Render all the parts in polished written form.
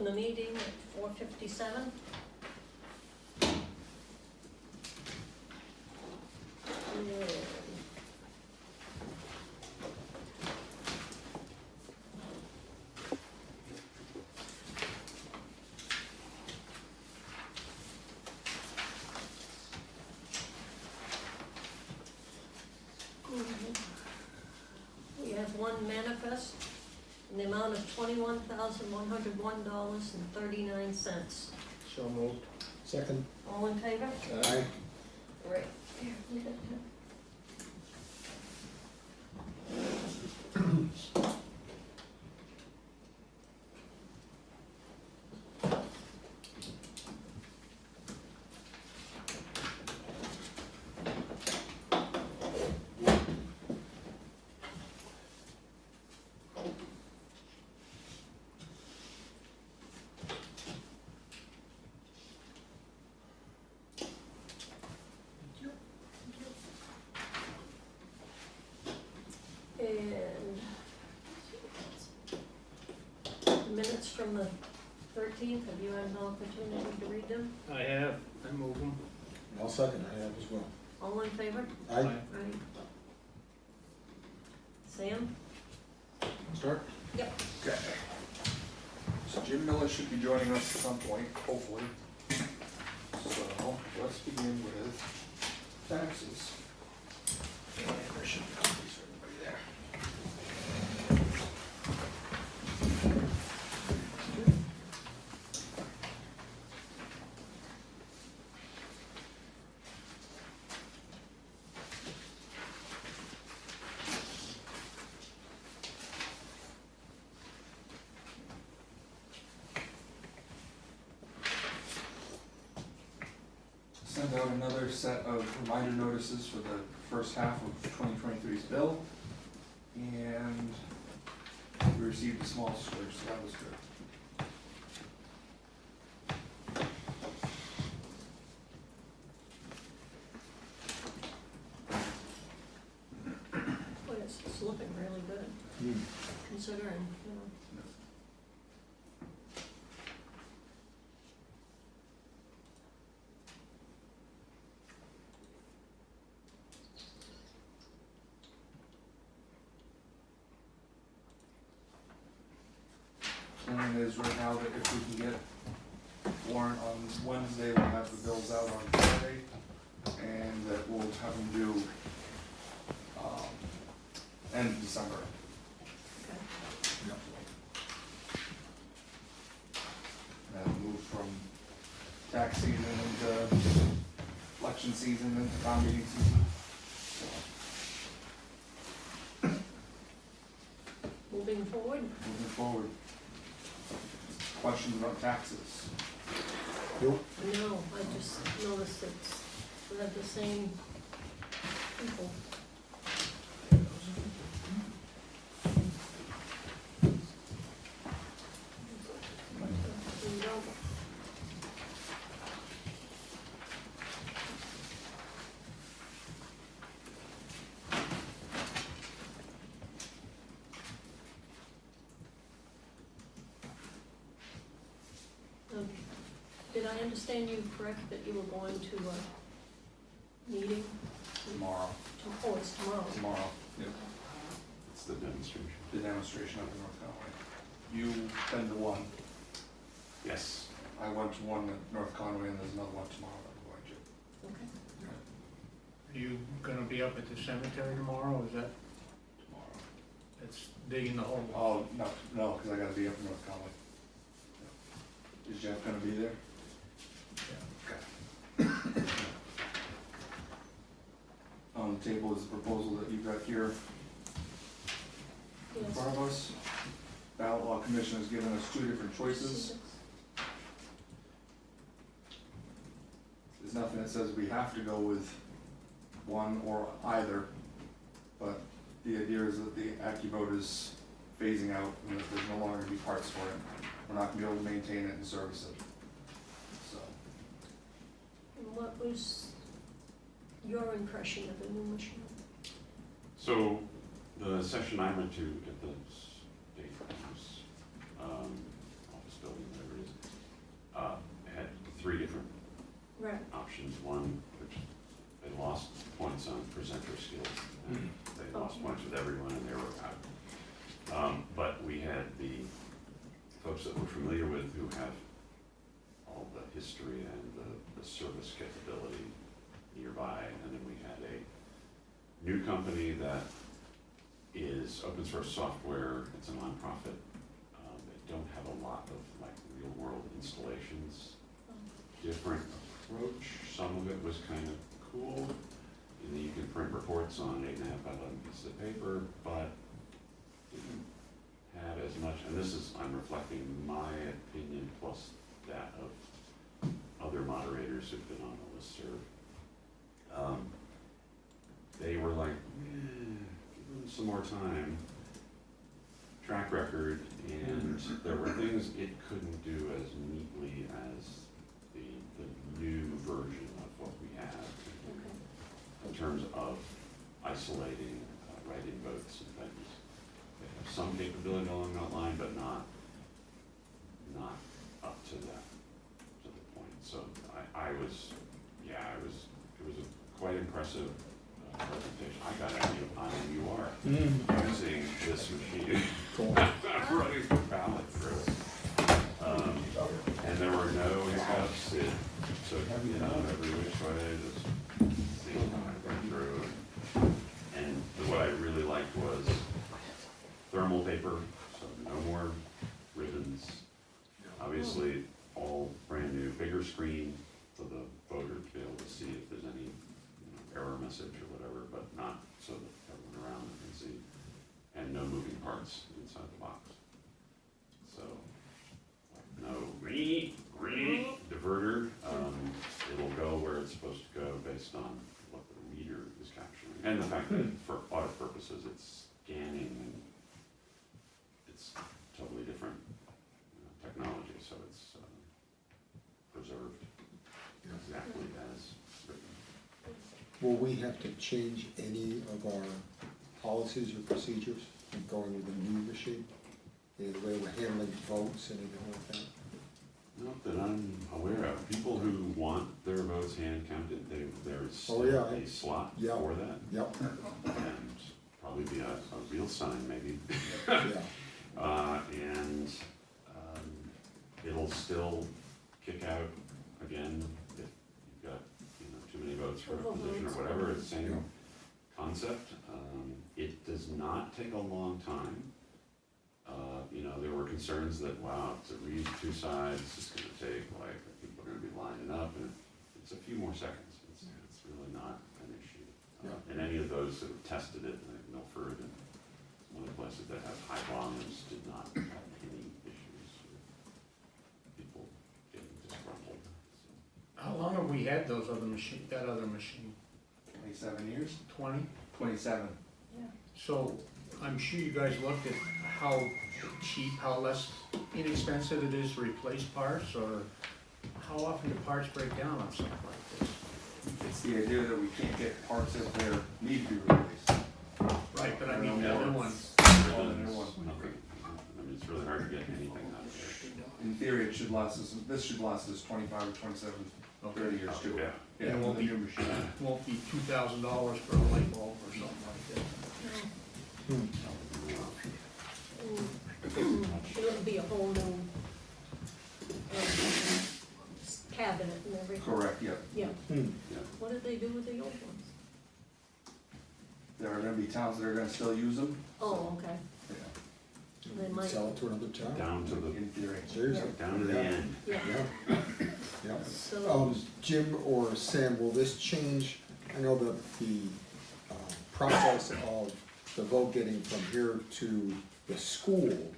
open the meeting at 4:57. We have one manifest in the amount of $21,101.39. So moved. Second. All in favor? Aye. Right. Here, leave it. And the minutes from the 13th, have you had an opportunity to read them? I have, I move them. I'll second, I have as well. All in favor? Aye. Right. Sam? Start? Yep. Okay. So Jim Miller should be joining us at some point, hopefully. So let's begin with taxes. And there should be copies for everybody there. Send out another set of reminder notices for the first half of 2023's bill. And we received a small surge, so that was good. Boy, it's looking really good, considering, you know. Plan is right now that if we can get warrant on Wednesday, we'll have the bills out on Friday, and that we'll have them due, end of December. Okay. And then move from tax season into election season into town meeting season. Moving forward, Moving forward. Questions about taxes? Nope. no, I just noticed it's, we have the same people. We don't. Did I understand you correct that you were going to a meeting? Tomorrow. Oh, it's tomorrow. Tomorrow. Yep. It's the demonstration. The demonstration up in North Conway. You've been to one. Yes. I went to one at North Conway, and there's another one tomorrow that I'm going to. Okay. Are you gonna be up at the cemetery tomorrow, or is that, Tomorrow. that's digging the hole? Oh, no, because I gotta be up in North Conway. Is Jeff gonna be there? Yeah. Okay. On the table is the proposal that you've got here in Yes. front of us. Ballot Law Commission has given us two different choices. There's nothing that says we have to go with one or either, but the idea is that the AccuVote is phasing out and that there's no longer gonna be parts for it. We're not gonna be able to maintain it and service it. So, And what was your impression of the new machine? So the session I went to at the state house, office building, whatever it three different right, options. One, which they lost points on presenter skills, and they lost points with everyone, and they were out. But we had the folks that we're familiar with who have all the history and the service capability nearby, and then we had a new company that is open source software. It's a nonprofit. They don't have a lot of like real world installations. Different approach. Some of it was kind of cool. And then you can print reports on 8.5 by 11 pieces of paper, but didn't have as much. And this is, I'm reflecting my opinion plus that of other moderators who've been on the listserv. They were like, give them some more time. Track record, and there were things it couldn't do as neatly as the new version of what we have okay. in terms of isolating, writing votes and things. They have some capability along that line, but not up to the point. So it was a quite impressive presentation. I got an IMUR using this machine. Cool. Running the ballot through it. And there were no hiccups. It took, every which way, just seeing how I went through. And what I really liked was thermal paper, so no more ribbons. Obviously, all brand new, bigger screen for the voter to be able to see if there's any error message or whatever, but not so that everyone around can see. And no moving parts inside the box. So, like no diverter. It'll go where it's supposed to go based on what the reader is capturing. And the fact that for audit purposes, it's scanning and it's totally different technology, so it's preserved exactly as written. Will we have to change any of our policies or procedures in going with a new machine? The way we're handling votes, anything like that? Not that I'm aware of. People who want their votes hand counted, there's Oh, yeah. a slot Yeah. for that, Yep, and probably be a real sign maybe. yeah, And it'll still kick out again if you've got too many votes for a position or whatever. It's the same Yeah. concept. It does not take a long time. There were concerns that, wow, to read two sides, it's gonna take, like, people are gonna be lining up, and it's a few more seconds. It's really not an issue. Yeah. And any of those that have tested it, like Milford and some other places that have high volumes did not have any issues with people getting disgruntled. So, How long have we had that other machine? 27 years? 20? 27. Yeah. So I'm sure you guys looked at how cheap, how less inexpensive it is to replace parts, or how often do parts break down on something like this? It's the idea that we can't get parts if they need to be replaced. Right, but I mean, the other one, ribbons, nothing. I mean, it's really hard to get anything out of In theory, it should last us, this should last us 25 or 27, 30 years too. there. Yeah. And it won't the be- new machine. won't be $2,000 for a light bulb or something like that. It'll be a whole new cabinet and everything. Correct, yep. Yeah, Hmm. what did they do with the old ones? There are gonna be towns that are gonna still use them. Oh, okay, They might- Sell it to another town? Down to the, In theory. Seriously? down to the end. yeah, Yeah, yeah. so, Jim or Sam, will this change, I know that the process of the vote getting from here to the school,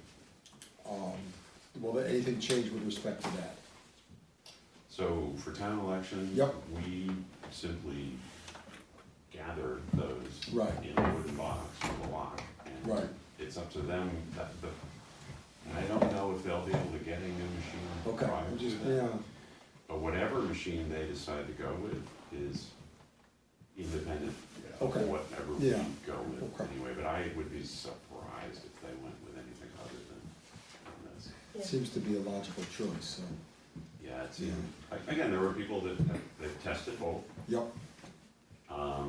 will anything change with respect to that? So for town election, Yep. we simply gather those Right. in a wooden box with a lock. And Right. it's up to them, and I don't know if they'll be able to get a new machine Okay, prior to just, that. yeah, But whatever machine they decide to go with is independent of Okay. whatever we Yeah. go with Okay. anyway. But I would be surprised if they went with anything other than this. yeah, seems to be a logical choice, so. Yeah, ads. Again, there were people that tested both. Yep, I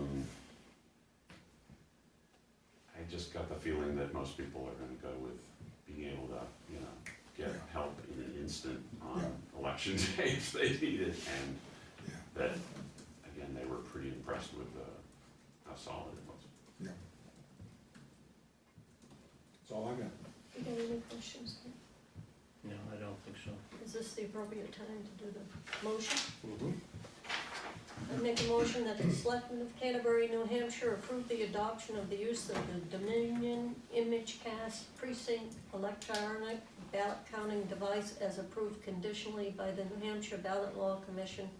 just got the feeling that most people are gonna go with being able to, get Yeah. help in an instant on Yeah. election day if they need it, and yeah, that, again, they were pretty impressed with how solid it was. yeah. That's all I got. You got any questions? No, I don't think so. Is this the appropriate time to do the motion? Mm-hmm. I make a motion that the Selectmen of Canterbury, New Hampshire approve the adoption of the use of the Dominion ImageCast Precinct electronic ballot counting device as approved conditionally by the New Hampshire Ballot Law Commission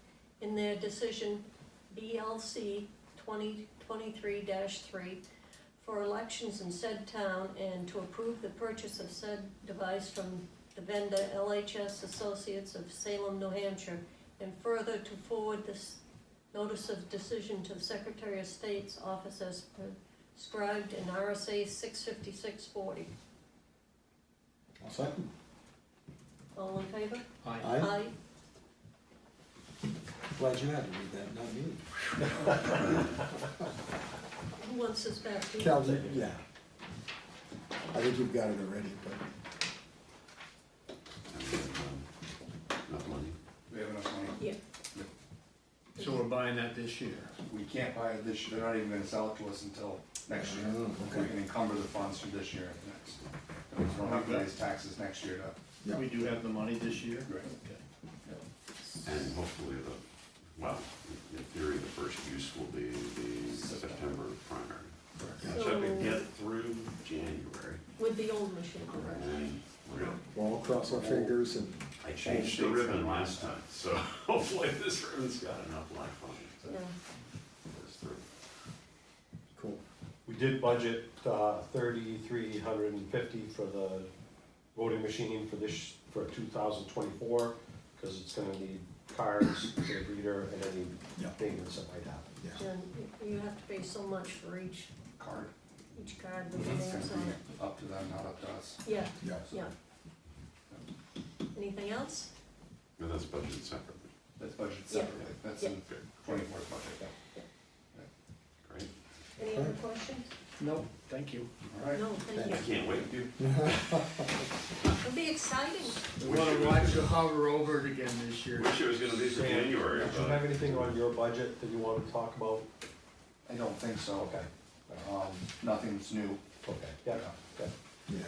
in their decision BLC 2023-3 for elections in said town, and to approve the purchase of said device from the vendor LHS Associates of Salem, New Hampshire, and further to forward this notice of decision to the Secretary of State's office as prescribed in RSA 65640. I'll second. All in favor? Aye. Aye. Glad you had to read that, not me. Who wants this back? Do you? Calvin, yeah. I think you've got it already, but, And we have, enough money. We have enough money. Yeah. So we're buying that this year. We can't buy it this year, they're not even gonna sell it to us until next year. Oh, We okay. can encumber the funds from this year and next. And we don't have to raise taxes next year to. Yeah. We do have the money this year? Right. Okay. And hopefully in theory, the first use will be the September primary. Yeah. Which I could get through January, With the old machine, correct? and we're gonna Well, we'll cross our fingers and, I changed the ribbon last time, so hopefully this ribbon's got enough life on it Yeah. to get us through. cool. We did budget, 3,350 for the voting machine for 2024, because it's gonna need cards, the reader, and any Yeah. maintenance that might happen. Yeah. And you have to pay so much for each Card, card with the it's names gonna on be it. up to them, not up to us. Yeah, Yeah. yeah. Anything else? But that's budgeted separately. That's budgeted Yeah. separately, that's Yeah. in 24th budget. Great. Any other questions? No, thank you. All right. No, thank I you. can't wait to. It'll be exciting. We wanna watch you hover over it again this year. Wish it was gonna be for January, Do you but have anything on your budget that you want to talk about? I don't think so. Okay, Nothing's new. okay, yeah, yeah. Yeah,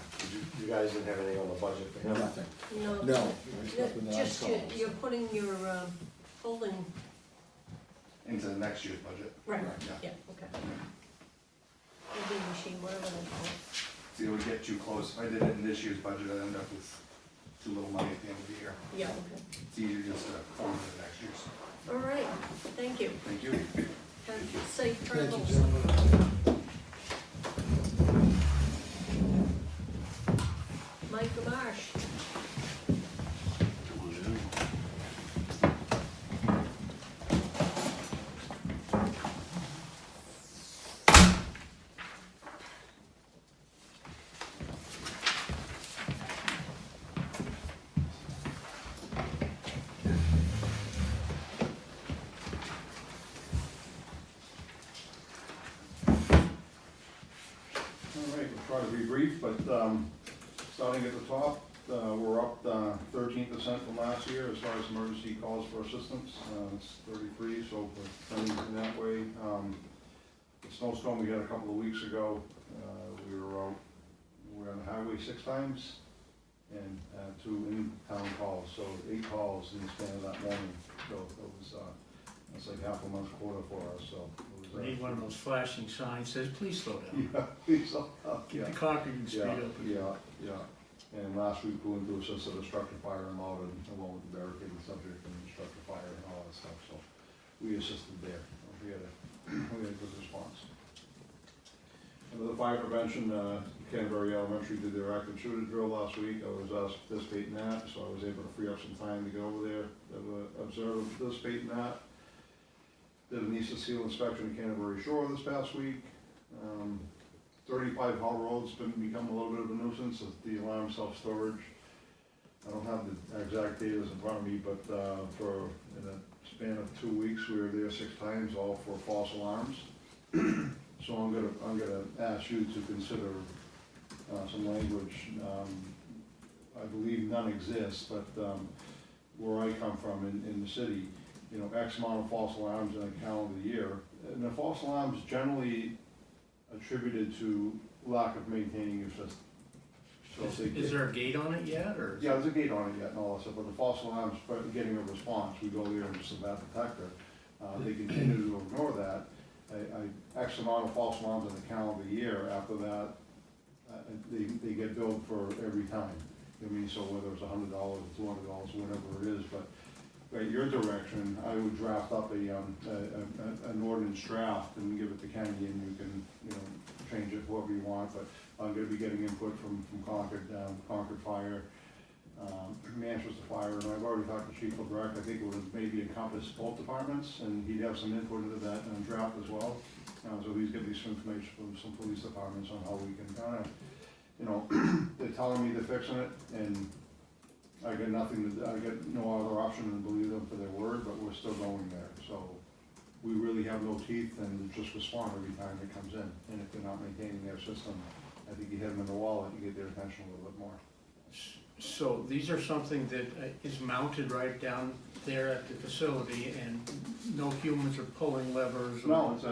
You guys didn't have anything on the budget for him? nothing. No. No, there's nothing that I Just, saw. you're putting your, holding, Into the next year's budget. right, Right. Yeah. yeah, okay. Holding machine, whatever they call it. See, it would get too close. If I did it in this year's budget, I'd end up with too little money at the end of the year. Yeah, okay. It's easier just to form it in next year's. All right, thank you. Thank you. Have safe Thank you, travels. gentlemen. Mike Marsh. come on in. All right, we'll try to be brief, but starting at the top, we're up 13% from last year as far as emergency calls for assistance. It's 33, so we're trending in that way. The snowstorm we had a couple of weeks ago, we were on the highway 6 times and 2 in-town calls, so 8 calls in the span of that morning. So it was, that's like half a month's quota for us, so. it was, We need one of those flashing signs that says, please slow down. Yeah, please, yeah. Get the copying speed up. Yeah. And last week, we went to assist a destructive fire in Malden, along with the barricaded subject and destructive fire and all that stuff, so we assisted there. We had a good response. And with the fire prevention, Canterbury Elementary did their active shooter drill last week. I was asked to participate in that, so I was able to free up some time to go over there, observe and participate in that. Did an Easter seal inspection at Canterbury Shore this past week. 35 Hall Road's been become a little bit of a nuisance with the alarm self-storage. I don't have the exact data in front of me, but, in a span of 2 weeks, we were there 6 times, all for false alarms. So I'm gonna ask you to consider, some language. I believe none exists, but, where I come from in the city, you know, X amount of false alarms in a calendar year. And the false alarms generally attributed to lack of maintaining your system. So if they Is there a gate on it yet, or? Yeah, there's a gate on it yet and all that stuff, but the false alarms, getting a response, we go there and just a bad detector. They continue to ignore that. X amount of false alarms in a calendar year, after that, they get billed for every time. I mean, so whether it's $100 or $200, whatever it is, but at your direction, I would draft up an ordinance draft and give it to Kenny, and you can, you know, change it however you want, but I'm gonna be getting input from Concord Fire, Manchester Fire, and I've already talked to Chief LeBrecq. I think it would maybe encompass both departments, and he'd have some input into that draft as well. So he's getting some information from some police departments on how we can kinda, you know, they're telling me they're fixing it, and I got no other option than to believe them for their word, but we're still going there. So we really have no teeth, and just respond every time it comes in. And if they're not maintaining their system, I think you hit them in the wallet, you get their attention a little bit more. So these are something that is mounted right down there at the facility, and no humans are pulling levers? No, it's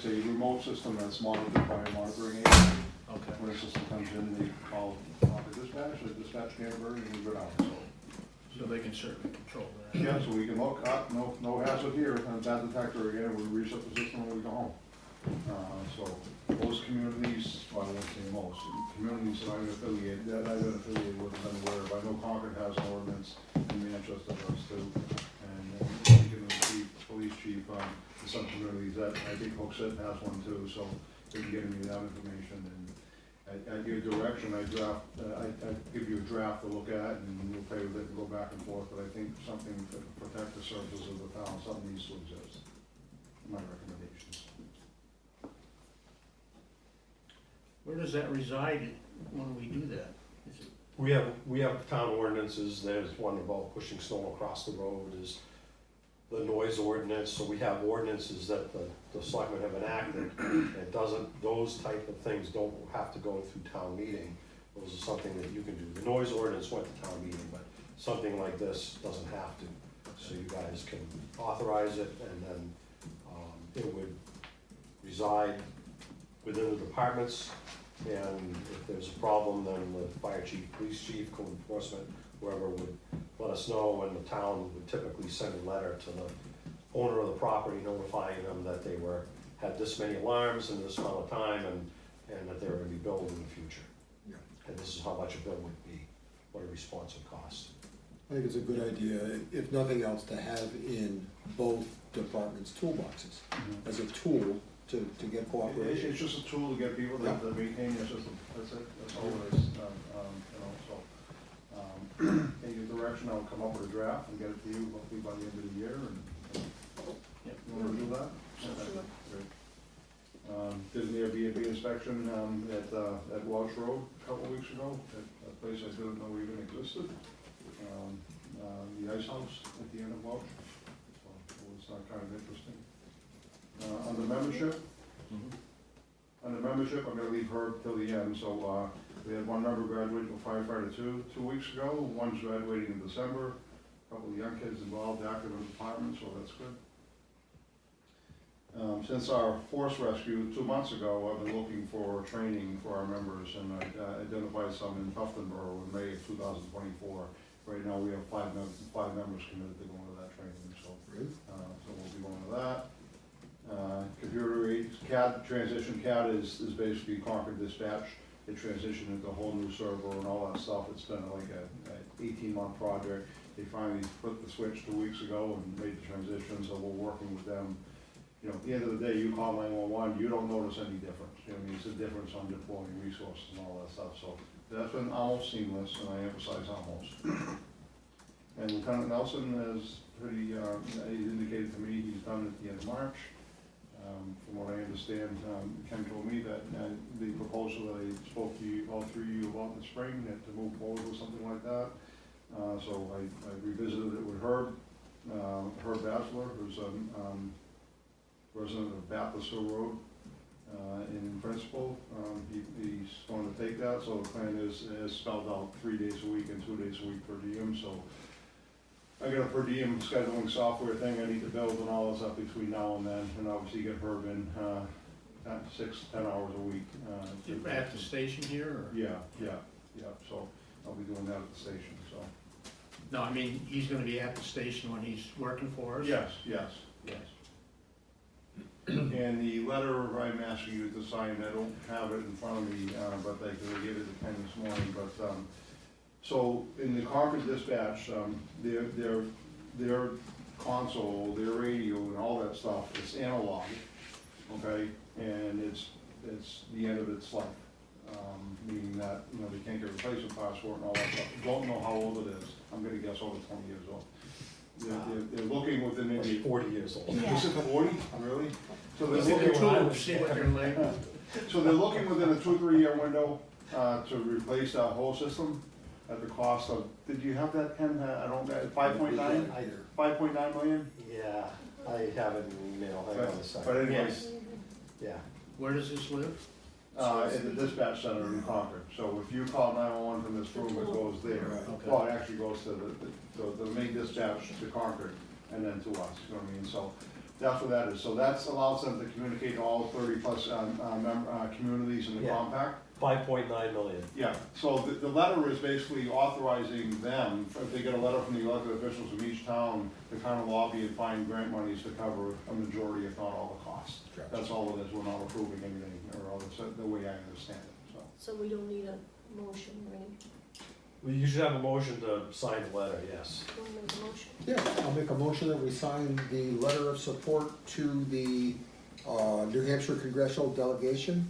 a remote system that's monitored by a monitoring agent. Okay. When the system comes in, they call the dispatch Canterbury, and we go down, So they can certainly control that. Yeah, so we can look up, no hazard here, and bad detector again, we reset the system when we go home. So most communities, well, I won't say most, communities that I'm affiliated with, have been aware of. I know Concord has an ordinance, and Manchester does too. And speaking of the chief, police chief, in some communities, that, I think Hooksett has one too, so they've been getting me that information. And at your direction, I give you a draft to look at, and you'll play with it and go back and forth, but I think something to protect the services of the town, something needs to exist. My recommendations. Where does that reside when we do that? Is it, We have town ordinances. There's one about pushing snow across the road, is the noise ordinance, so we have ordinances that the selectmen have enacted. It doesn't, those type of things don't have to go through town meeting. Those are something that you can do. The noise ordinance went to town meeting, but something like this doesn't have to. So you guys can authorize it, and then it would reside within the departments. And if there's a problem, then the fire chief, police chief, code enforcement, whoever would let us know, and the town would typically send a letter to the owner of the property notifying them that they had this many alarms in this amount of time, and that they were gonna be billed in the future. Yeah. And this is how much a bill would be, what a response would cost. I think it's a good idea, if nothing else, to have in both departments' toolboxes as a tool to get cooperation. It's just a tool to get people Yeah. to maintain their system, that's it, that's all it is, you know, so. In your direction, I'll come up with a draft and get it to you hopefully by the end of the year, and, Yeah. you wanna do that? Sure. Great. Did an Airbnb inspection, at Welsh Road a couple of weeks ago, at a place I didn't know even existed. The ice house at the end of Welsh, so it was kind of interesting. Under membership, I'm gonna leave Herb till the end, so, we had one member graduate from firefighter 2 weeks ago, one's graduating in December, a couple of young kids involved, active in the department, so that's good. Since our force rescue 2 months ago, I've been looking for training for our members, and I identified some in Tuftonboro in May of 2024. Right now, we have five members committed to going to that training, so, Great. so we'll be going to that. Computer aid, CAD transition, CAD is basically Concord Dispatch. It transitioned into a whole new server and all that stuff. It's been like a 18-month project. They finally flipped the switch 2 weeks ago and made the transition, so we're working with them. You know, at the end of the day, you call 911, you don't notice any difference. You know, I mean, it's a difference on deploying resources and all that stuff, so that's been almost seamless, and I emphasize almost. And Lieutenant Nelson has pretty, he indicated to me he's done it at the end of March. From what I understand, Ken told me that the proposal that I spoke to you, all three of you about in the spring, that to move forward with something like that. So I revisited it with Herb Bachelor, who's a resident of Baptist Hill Road. In principle, he's going to take that, so the plan is spelled out 3 days a week and 2 days a week per diem, so I got a per diem scheduling software thing I need to build and all this up between now and then, and obviously get Herb in, 6-10 hours a week. You're at the station here, or? Yeah, so I'll be doing that at the station, so. No, I mean, he's gonna be at the station when he's working for us? Yes. And the letter I'm asking you to sign, I don't have it in front of me, but they gave it to Ken this morning, but, so in the Concord dispatch, their console, their radio and all that stuff, it's analog, okay? And it's the end of its life, meaning that, you know, they can't get replacement parts for it and all that stuff. Don't know how old it is, I'm gonna guess over 20 years old. They're looking within It's maybe. 40 years old. Is it 40, really? So they're Look at looking, your tools, see what they're labeled. so they're looking within a 2-3 year window, to replace that whole system at the cost of, did you have that, Ken? I don't, 5.9? 5.9 million? Yeah, I have it in email, hang on a But second. anyways, Yeah, Where does this live? at the dispatch center in Concord, so if you call 911 from this room, it goes there. Right. Okay. Well, it actually goes to the main dispatch to Concord, and then to us, you know what I mean? So that's what that is. So that's allows them to communicate to all 30-plus communities in the Yeah. compact. 5.9 million. Yeah, so the letter is basically authorizing them, if they get a letter from the elected officials of each town, to kind of lobby and find grant monies to cover a majority, if not all, the costs. Gotcha. That's all it is, we're not approving anything, or all the way I understand it, so. So we don't need a motion or anything. Well, you should have a motion to sign the letter, yes. Want to make a motion? Yeah, I'll make a motion that we sign the letter of support to the New Hampshire Congressional Delegation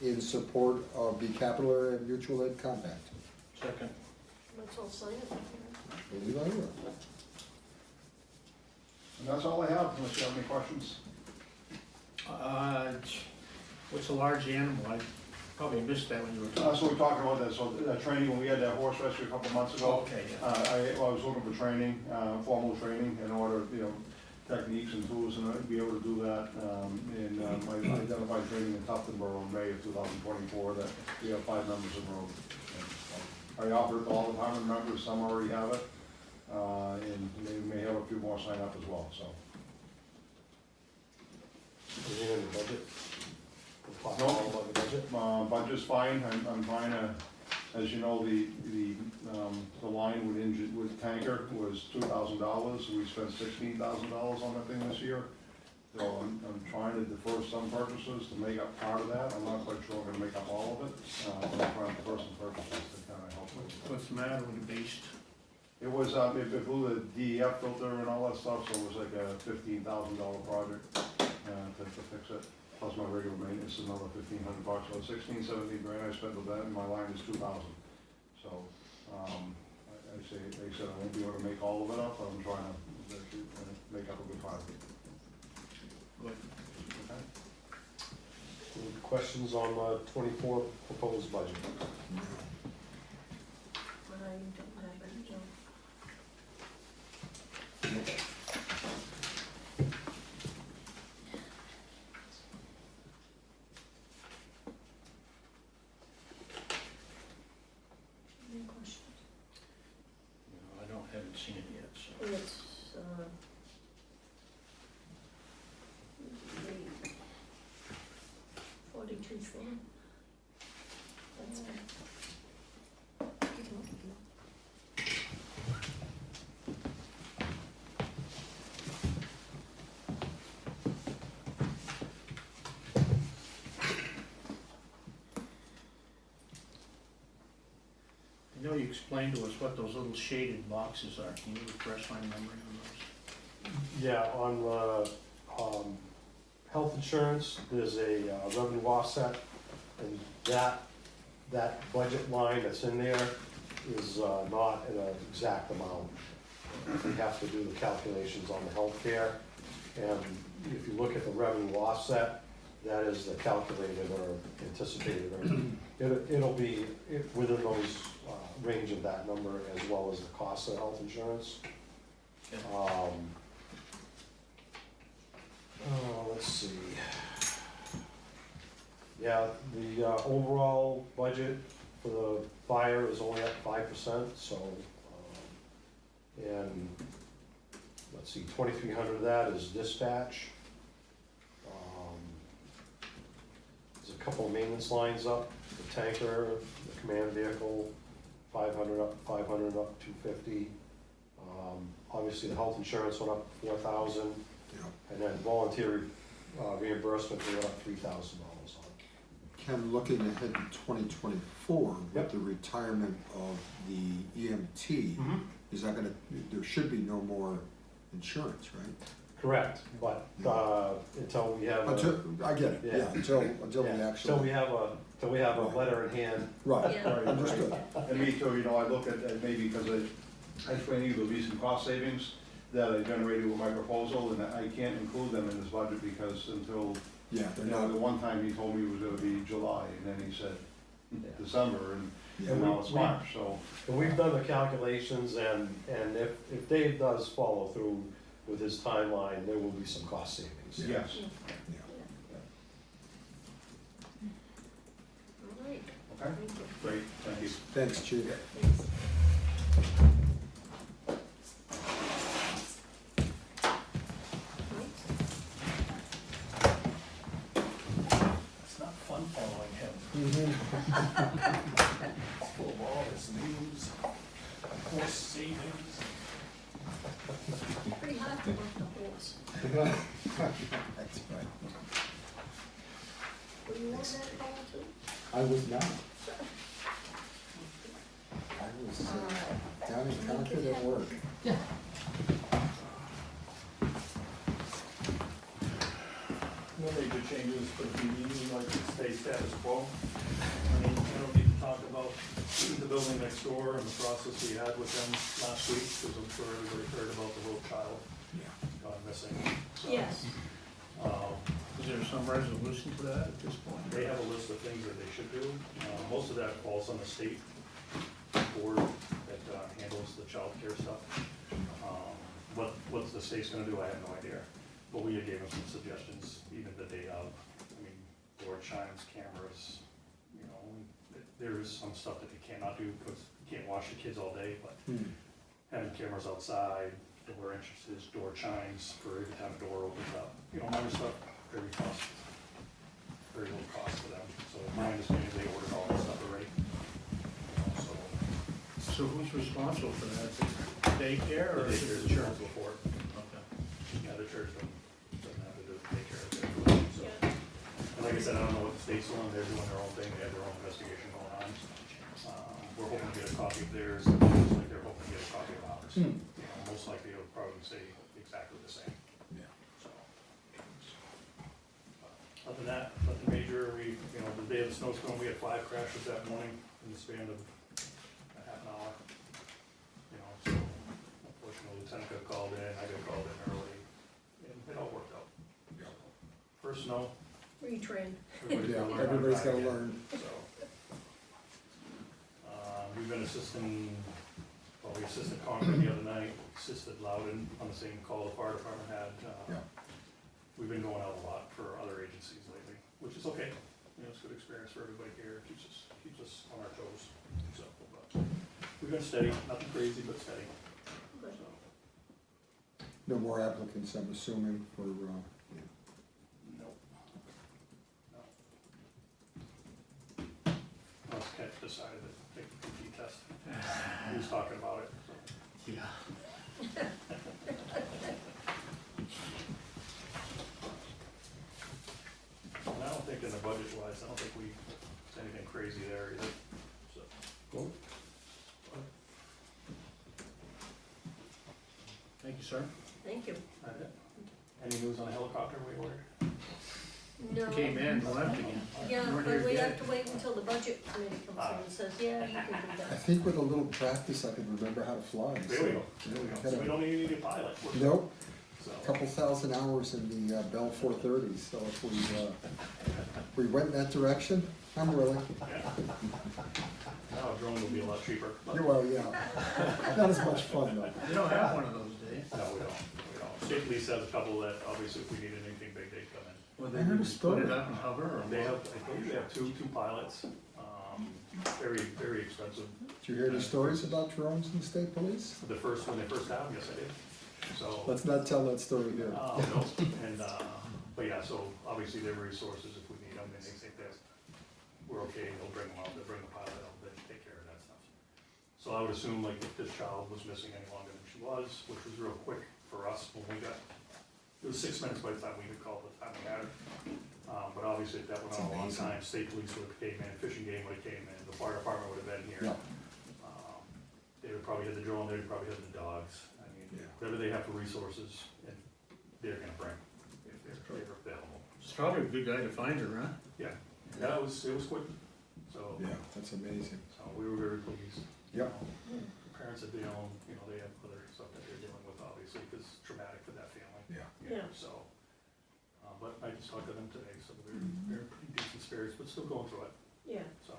in support of the Capital Area Mutual Aid Compact. Second. Let's all sign it. Maybe I will. And that's all I have, unless you have any questions. What's a large animal? I probably missed that when you were talking. So we talked about that, so training, when we had that horse rescue a couple of months ago. Okay, yeah. I was looking for training, formal training, in order, you know, techniques and tools, and I'd be able to do that. I identified training in Tuftonboro in May of 2024, that we have 5 members enrolled. I offer it to all the department members, some already have it, and they may have a few more sign up as well, so. Is it in the budget? We'll talk No. all about the budget. Budget's fine, I'm trying to, as you know, the line with tanker was $2,000, we spent $16,000 on that thing this year. So I'm trying to defer some purchases to make up part of that, I'm not quite sure I'm gonna make up all of it, but I'm trying to defer some purchases to kind of help with. What's the matter with the beast? It was, it blew the DEF filter and all that stuff, so it was like a $15,000 project, to fix it. Plus my regular maintenance is another $1,500, so 16, 17 grand I spent with that, and my line is 2,000. So, they said I won't be able to make all of it up, but I'm trying to make up a good part of it. Good. Okay? Any questions on the 24 proposed budget? I don't have it, Joe. Any questions? No, I haven't seen it yet, so. It's, 42 That's it. I know you explained to us what those little shaded boxes are. Can you refresh my memory on those? Yeah, on the health insurance, there's a revenue offset, and that budget line that's in there is not an exact amount. We have to do the calculations on the healthcare, and if you look at the revenue offset, that is the calculated or anticipated, or it'll be within those, range of that number as well as the cost of health insurance. Let's see. Yeah, the, overall budget for the fire is only up 5%, so, and, let's see, 2,300 of that is dispatch. There's a couple of maintenance lines up, the tanker, the command vehicle, 500 up, 250. Obviously, the health insurance went up 4,000, Yeah. and then voluntary reimbursement, we went up $3,000 on. Ken, looking ahead to 2024, with Yep. the retirement of the EMT, is that gonna, there should be no more insurance, right? Correct, but, until we have a. Until, I get it, Yeah. yeah, until we Yeah, actually. till we have a letter in hand. Right, Yeah. Right, understood. And me too, you know, I look at maybe because I explained to you there'll be some cost savings that I generated with my proposal, and I can't include them in this budget because until, Yeah, they're you know, the not, one time he told me it was gonna be July, and then he said December, and yeah, now it's we- March, so. And we've done the calculations, and if Dave does follow through with his timeline, there will be some cost savings. Yes. yeah. All right, Okay, thank you. great, thank you. Thanks, Chief. Thanks. It's not fun following him. It's full of all his news, horse savings. Pretty hard to work the horse. That's right. Were you on that call too? I was not. I was down in Concord at work. No major changes for the PD, we like to stay status quo. I mean, I don't need to talk about the building next door and the process we had with them last week, because I'm sure everybody heard about the little child gone missing. So, Yes. Is there some resolution to that at this point? They have a list of things that they should do. Most of that falls on the state board that handles the child care stuff. What the state's gonna do, I have no idea. But we gave them some suggestions, even the day of. I mean, door chimes, cameras, you know, there is some stuff that you cannot do because you can't watch the kids all day, but having cameras outside, door entrances, door chimes for every time a door opens up, you know, minor stuff, very little cost to them. So my understanding, they ordered all this stuff already. You know, so So who's responsible for that? Is it daycare or the is daycare it is the church? responsible for it. Okay. Yeah, the church doesn't have to do take care of it. So, and like I said, I don't know what the state's doing, they're doing their own thing, they have their own investigation going on. We're hoping to get a copy of theirs, just like they're hoping to get a copy of ours. You know, most likely it'll probably say exactly the same, Yeah. so. Other than that, nothing major, you know, the day of the snowstorm, we had 5 crashes that morning in the span of a half an hour. You know, so unfortunately, Lieutenant got called in, I got called in early, and it all worked out. First snow, Retrain. everybody's Yeah, gotta learn how to everybody's drive gotta again, learn. so. We've been assisting, well, we assisted Concord the other night, assisted Loudon on the same call the fire department had. Yeah. We've been going out a lot for other agencies lately, which is okay, you know, it's a good experience for everybody here, keeps us on our toes, so, but we've been steady, nothing crazy, but steady, Good. so. No more applicants, I'm assuming, for, No. No. Unless Kent decided to take the PT test. He was talking about it, so. Yeah. And I don't think in the budget wise, I don't think we, it's anything crazy there either, so. Cool. Thank you, sir. Thank you. That's it. Any news on the helicopter we ordered? No. Came in, left again. Yeah, Weren't but here we yet. have to wait until the budget committee comes in and says, yeah, you can do I that. think with a little practice, I could remember how to fly. There we go, Yeah, there we go. kinda- So we don't even need a pilot. Nope, So, couple thousand hours in the Bell 430, so if we went in that direction, I'm willing. yeah. Now a drone will be a lot cheaper, but no, Well, yeah, not as much fun though. You don't have one of those, do you? we don't. State Police has a couple that obviously if we needed anything big, they'd come in. Well, I they heard a just put story. it up and hover, or They have, what? I believe they have two pilots, very, very expensive. Did you hear any stories about drones in the state police? The first, when they first had them, yes, I did. So, Let's not tell that story here. no, and, but yeah, so obviously they're resources if we need them, and they think that we're okay, they'll bring them out, they'll bring the pilot out, they take care of that stuff. So I would assume like if this child was missing any longer than she was, which was real quick for us when we got, it was 6 minutes by the time we could call the time we had her. But obviously if that went on a long That's amazing. time, state police would have came in, fishing game would have came in, the fire department would have been here. Yeah. They would probably have the drone, they would probably have the dogs, I mean, Yeah. whatever they have for resources, and they're gonna bring, if they're available. It's probably a good guy to find her, huh? Yeah, yeah, it was quick, so, Yeah, that's amazing. so we were very pleased. Yep. Parents that they own, they have other stuff that they're dealing with, obviously, because it's traumatic for that family. Yeah. Yeah. So, but I just talked to them today, so they're pretty decent spirits, but still going through it, Yeah, so.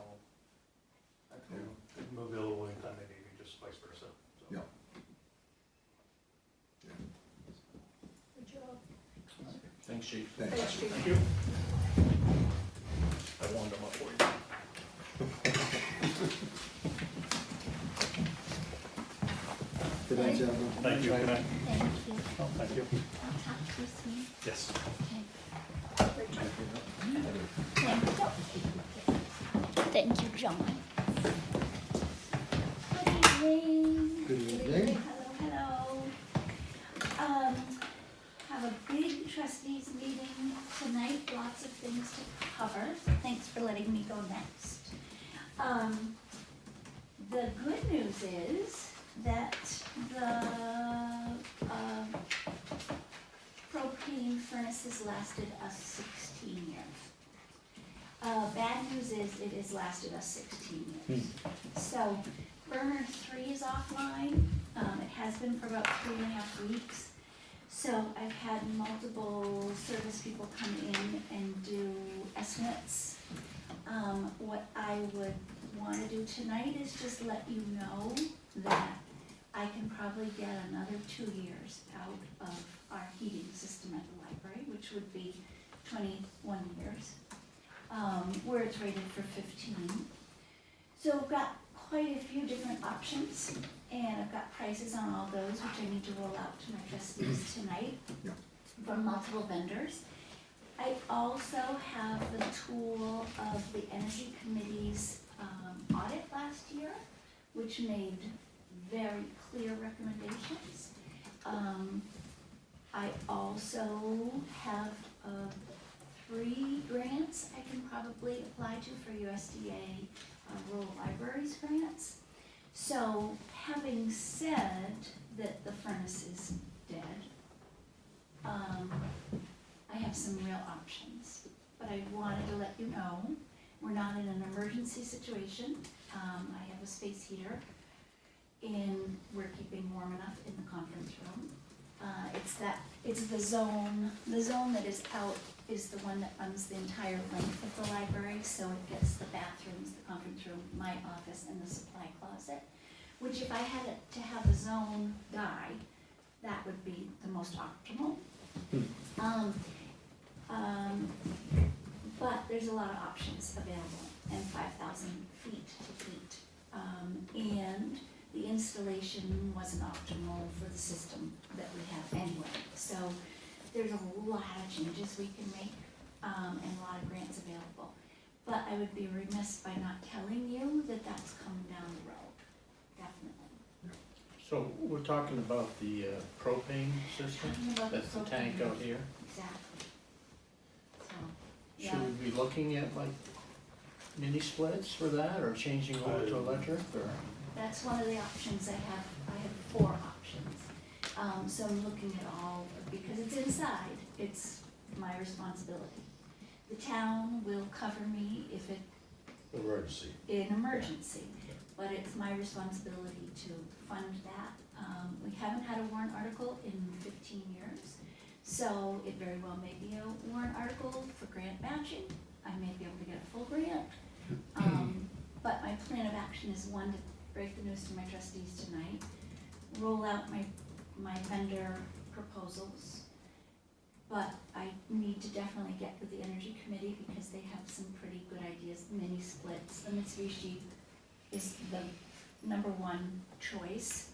I told them, I'm available anytime they need me, just vice versa, so. Yeah. good job. Thanks, chief. Thanks. Thanks, Chief. Thank you. I warmed them up for you. Good night, gentlemen. Thank you, good night. Thank you. Oh, thank you. I'll talk to you soon. Yes. Okay. Thank you, John. Good evening. Good evening. Hello, hello. Have a big trustees meeting tonight, lots of things to cover. Thanks for letting me go next. The good news is that the, propane furnaces lasted us 16 years. Bad news is it has lasted us 16 years. So burner 3 is offline. It has been for about 3.5 weeks. So I've had multiple service people come in and do estimates. What I would wanna do tonight is just let you know that I can probably get another 2 years out of our heating system at the library, which would be 21 years, where it's rated for 15. So I've got quite a few different options, and I've got prices on all those, which I need to roll out to my trustees tonight Yeah. from multiple vendors. I also have the tool of the Energy Committee's audit last year, which made very clear recommendations. I also have 3 grants I can probably apply to for USDA rural libraries grants. So having said that the furnace is dead, I have some real options. But I wanted to let you know, we're not in an emergency situation. I have a space heater, and we're keeping warm enough in the conference room. It's the zone that is out is the one that runs the entire length of the library, so it gets the bathrooms, the conference room, my office, and the supply closet, which if I had it to have a zone die, that would be the most optimal. But there's a lot of options available, and 5,000 feet to heat. And the installation wasn't optimal for the system that we have anyway. So there's a lot of changes we can make, and a lot of grants available. But I would be remiss by not telling you that that's coming down the road, definitely. So we're talking about the propane system? Talking about the That's the tank propane. out here? Exactly. So, yeah. Should we be looking at like mini splits for that, or changing over to electric, or? That's one of the options I have 4 options. So I'm looking at all, because it's inside, it's my responsibility. The town will cover me if it, Emergency. in emergency, but it's my responsibility to fund that. We haven't had a warrant article in 15 years, so it very well may be a warrant article for grant matching. I may be able to get a full grant. But my plan of action is, one, to break the news to my trustees tonight, roll out my vendor proposals. But I need to definitely get with the Energy Committee because they have some pretty good ideas, mini splits. The Mitsubishi is the number one choice.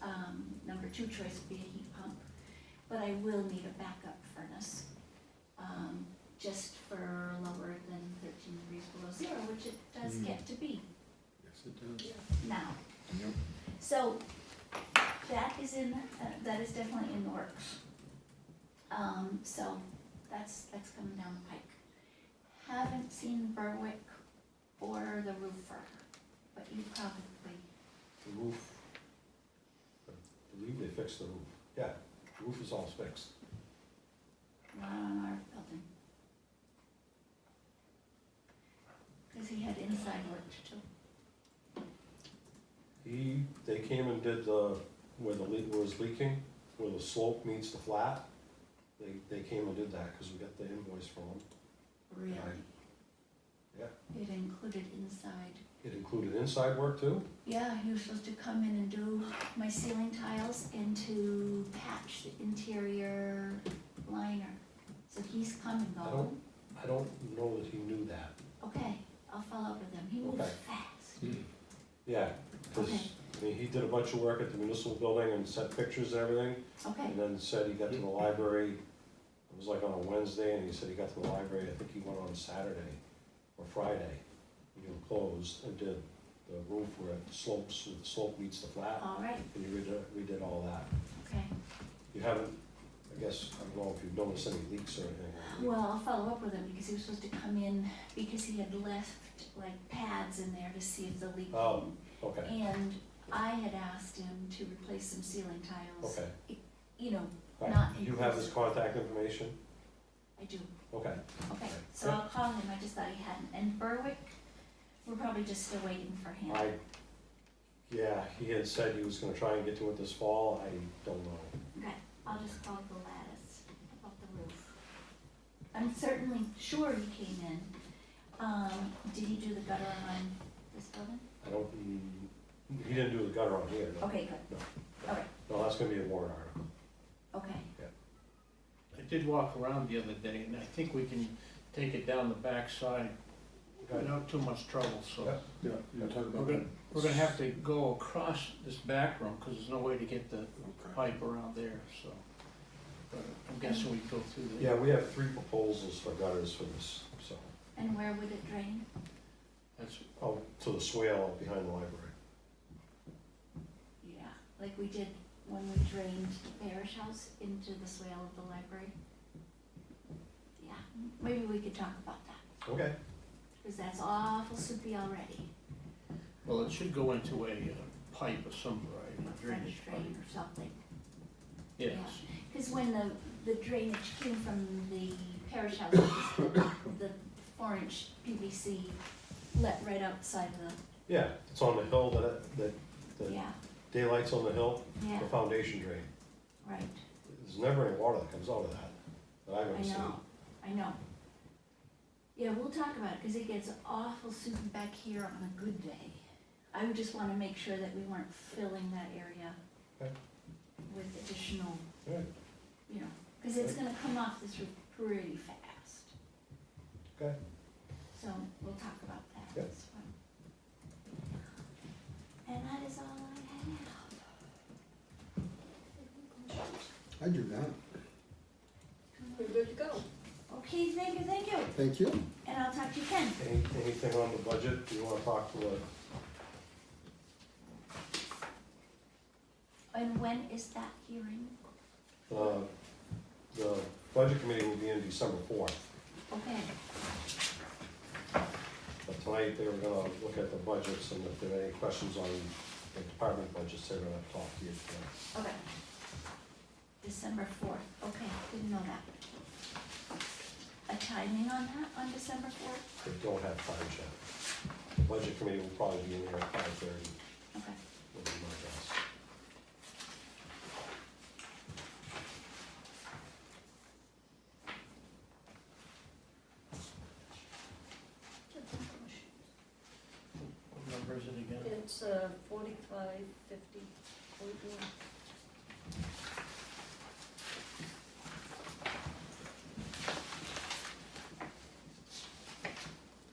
Number two choice would be a heat pump. But I will need a backup furnace, just for lower than 13 degrees below zero, which it does get to be Yes, it does. now. Yep. So that is that is definitely in the works. So that's coming down the pike. Haven't seen Berwick or the roofer, but you probably, The roof, I believe they fixed the roof. Yeah, the roof is all fixed. not on our building. Cause he had inside work to do. They came and did where the leak was leaking, where the slope meets the flat. They came and did that, cause we got the invoice from them. Really? Yeah. It included inside. It included inside work too? Yeah, he was supposed to come in and do my ceiling tiles and to patch the interior liner. So he's coming though. I don't know that he knew that. Okay, I'll follow up with him. He moves Okay. fast. Yeah, cause, Okay. I mean, he did a bunch of work at the municipal building and sent pictures and everything. Okay, And then said he got to the library, it was like on a Wednesday, and he said he got to the library, I think he went on Saturday or Friday, you know, closed, and did the roof where it slopes, where the slope meets the flat, all right, and he redid all that. okay. You haven't, I guess, I don't know if you've noticed any leaks or anything. Well, I'll follow up with him because he was supposed to come in because he had left like pads in there to see if the leak. Oh, okay, And I had asked him to replace some ceiling tiles. okay. You know, All not right. You have his contact information? I do. Okay, Okay, so Yeah. I'll call him, I just thought he hadn't. And Berwick, we're probably just still waiting for him. yeah, he had said he was gonna try and get to it this fall, I don't know. Okay, I'll just call the lattice about the roof. I'm certainly sure he came in. Did he do the gutter on this building? I don't, he didn't do the gutter on here, no. Okay, good. No. All right, No, that's gonna be a warrant article. okay. I did walk around the other day, and I think we can take it down the backside without too much trouble, so. Yeah. Yeah, you're talking We're about gonna, that. we're gonna have to go across this back room, cause there's no way to get the Okay. pipe around there, so. But I'm guessing we go through the. Yeah, we have 3 proposals for gutters for this, so, And where would it drain? That's, oh, to the swale behind the library. Yeah, like we did when we drained the parish house into the swale of the library. Yeah, maybe we could talk about that, Okay. because that's awful soupy already. well, it should go into a pipe of some variety, a French drainage pipe. drain or something. Yes, Because when the drainage came from the parish house, it was the 4-inch PVC let right outside of Yeah, it's on the hill the, the yeah, daylight's on the hill, yeah, the foundation drain. right, There's never any water that comes out of that, that I've I ever seen. I know. Yeah, we'll talk about it, because it gets awful soupy back here on a good day. I would just wanna make sure that we weren't filling that area Okay. with additional, Alright, you know, because it's gonna come off this roof pretty fast. okay. So we'll talk about that Yep. as well. And that is all I have. I do not. we're good to go. Okay, thank you, Thank you. and I'll talk to you then. Anything on the budget, do you wanna talk to the, And when is that hearing? the budget committee will be in December 4th. Okay, But tonight, they were gonna look at the budgets, and if there are any questions on the department budgets, they're gonna talk to you tonight. okay. December 4th, okay, didn't know that. A timing on that, on December 4th? They don't have times yet. The budget committee will probably be in here at 5:30, Okay, would be my guess. number is it again? It's 4550.1.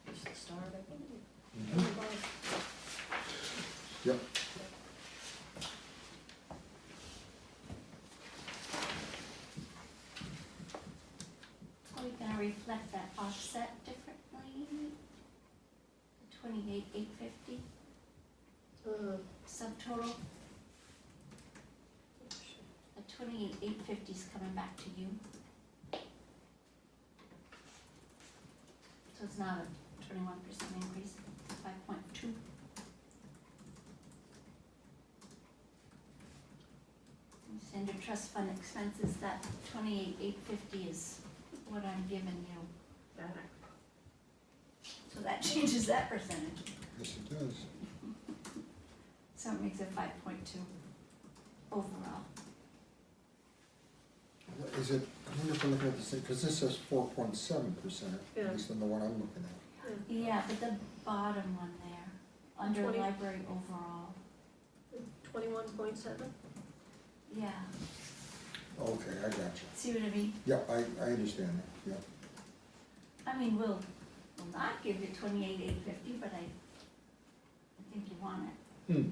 It's the start, I think. Yep. Are we gonna reflect that offset differently? The 28,850 subtotal, the 28,850 is coming back to you. So it's not a 21% increase, it's 5.2. Under trust fund expenses, that 28,850 is what I'm giving you back. So that changes that percentage. Yes, it does. So it makes it 5.2 overall. Is it, I wonder if we're looking at this thing, because this says 4.7%, Yeah. at least on the one I'm looking at. Yeah, but the bottom one there, under 20. library overall, 21.7? yeah, Okay, I got you. see what I mean? Yeah, I understand that, yeah. I mean, we'll not give you 28,850, but I think you want it. Hmm.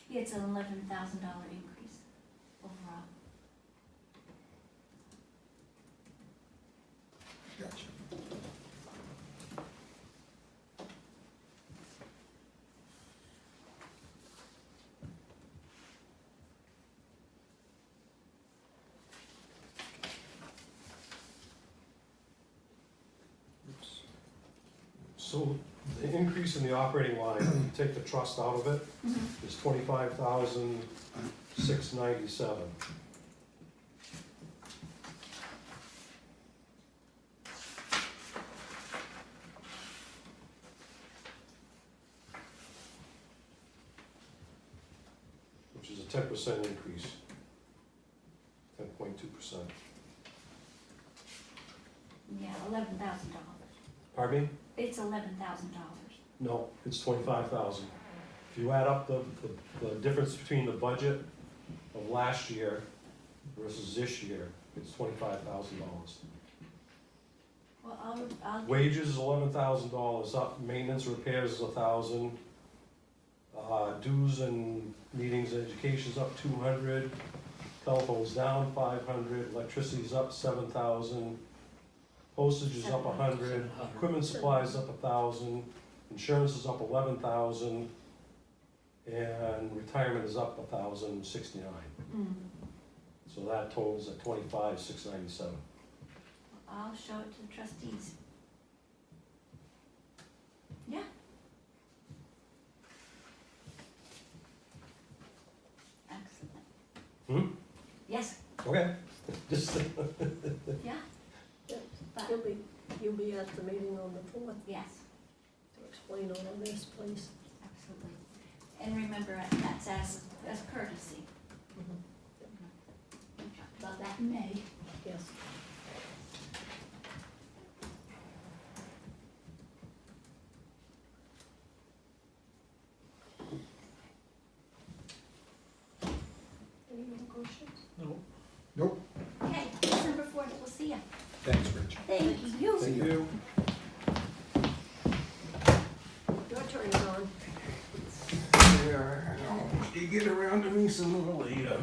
Yeah, it's an $11,000 increase overall. Gotcha. Oops. So the increase in the operating line, take the trust out of it, is 25,697. Which is a 10% increase, 10.2%. Yeah, $11,000. Pardon me? It's $11,000. No, it's 25,000. If you add up the difference between the budget of last year versus this year, it's $25,000. Well, I'll. Wages is $11,000 up, maintenance repairs is 1,000. Dues and meetings and education's up 200. Telephone's down 500, electricity's up 7,000. Postage is up 100, equipment supplies up 1,000, insurance is up 11,000, and retirement is up 1,069. So that totals at 25,697. I'll show it to the trustees. Yeah. Excellent. Yes, Okay. Just yeah, but, You'll be at the meeting on the 4th yes, to explain all of this, please. absolutely. And remember, that's as courtesy. We talked about that in May. Yes. Any more questions? No. Nope, Okay, December 4th, we'll see you. thanks, Rich. Thank you. See you. Your turn, John. Yeah, you get around to me sooner or later.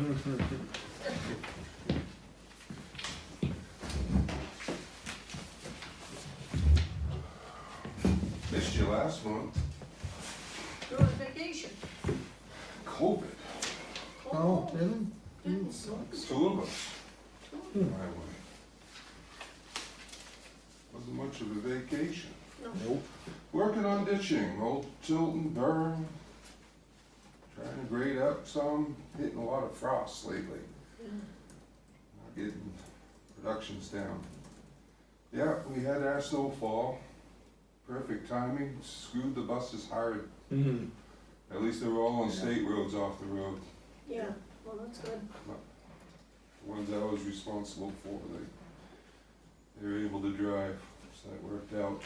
Missed you last month. You're on vacation. COVID. Oh, really? Goodness. Two of us. My way. Wasn't much of a vacation. Nope. Working on ditching, Old Tilton Burn. Trying to grade up some, hitting a lot of frost lately. Not getting productions down. Yeah, we had our snowfall. Perfect timing, screwed the buses hard. Mm-hmm. At least they were all on Yeah. state roads off the road. Yeah, That's good. The ones I was responsible for, they were able to drive, so that worked out.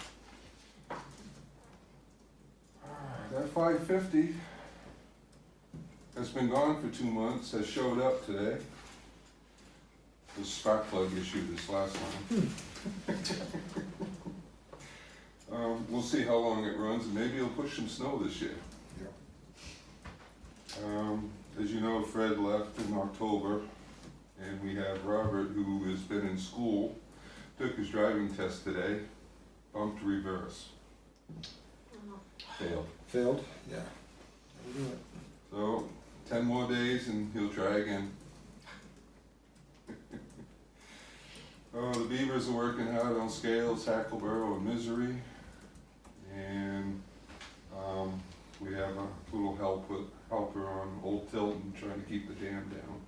That 550 that's been gone for 2 months has showed up today. The spark plug issue this last one. We'll see how long it runs, and maybe it'll push some snow this year. As you know, Fred left in October, and we have Robert, who has been in school, took his driving test today, bumped reverse, failed. Failed? Yeah. That'll do it. So, 10 more days and he'll try again. Oh, the Beavers are working hard on Scales, Hackleboro, and Misery. And we have a little helper on Old Tilton trying to keep the dam down.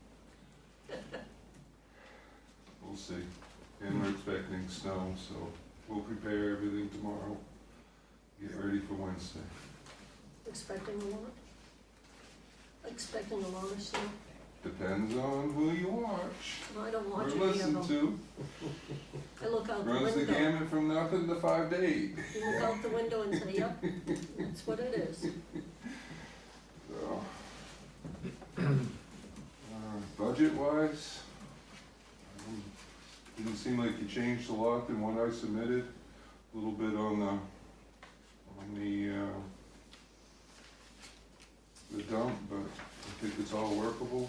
We'll see. And we're expecting snow, so we'll prepare everything tomorrow. Get ready for Wednesday. Expecting a lot? Expecting a lot of snow? Depends on who you watch I don't or watch any of listen them. to. I look out the Runs the window. gamut from nothing to 5 to 8. You look out the window and say, yep, that's what it is. So, budget wise, didn't seem like you changed a lot than what I submitted. A little bit on the dump, but I think it's all workable.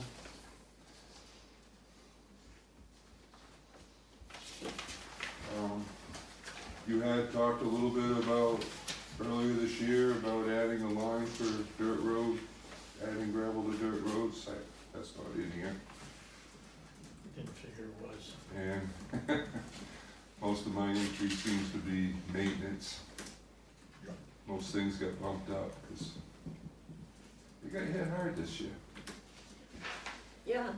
You had talked a little bit about earlier this year about adding a line for dirt road, adding gravel to dirt roads. That's not in here. Didn't figure it was. And most of my entry seems to be maintenance. Most things got bumped up because we got hit hard this year. Yeah.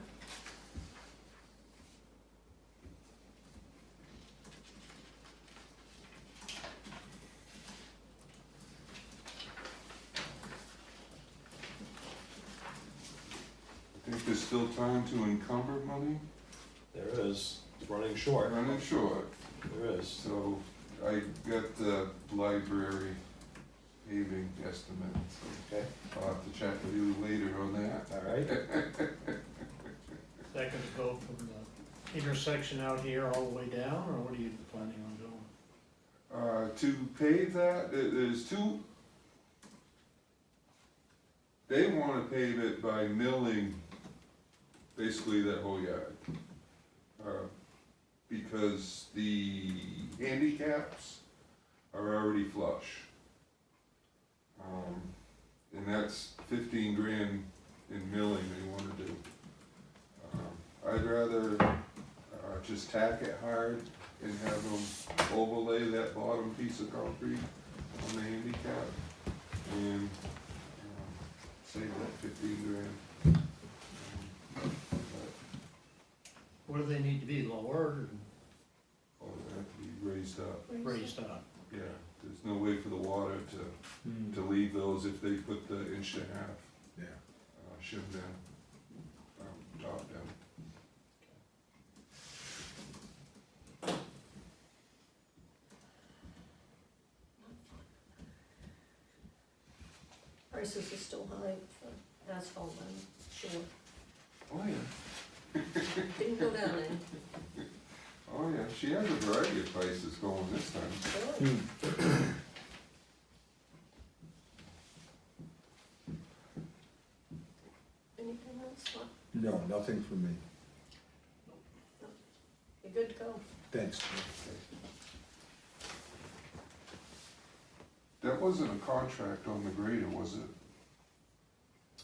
I think there's still time to encumber money. There is, it's running short, Running short. there is. So I got the library paving estimate, so Okay, I'll have to chat with you later on that. all right. Is that gonna go from the intersection out here all the way down, or what are you planning on doing? To pave that, there's two. They wanna pave it by milling basically that whole yard. Because the handicaps are already flush. And that's 15 grand in milling they wanna do. I'd rather just tack it hard and have them overlay that bottom piece of concrete on the handicap and save that 15 grand. What do they need to be, lowered Or they have to be raised up. or raised up? Yeah, there's no way for the water to leave those if they put the 1.5 inch Yeah. shim down, top down. Prices are still high for asphalt, I'm sure. Oh, yeah. Didn't go down any. Oh, yeah, she has a variety of prices going this time. Really? Anything else? What? No, nothing for me. You're good to go. Thanks. That wasn't a contract on the grader, was it?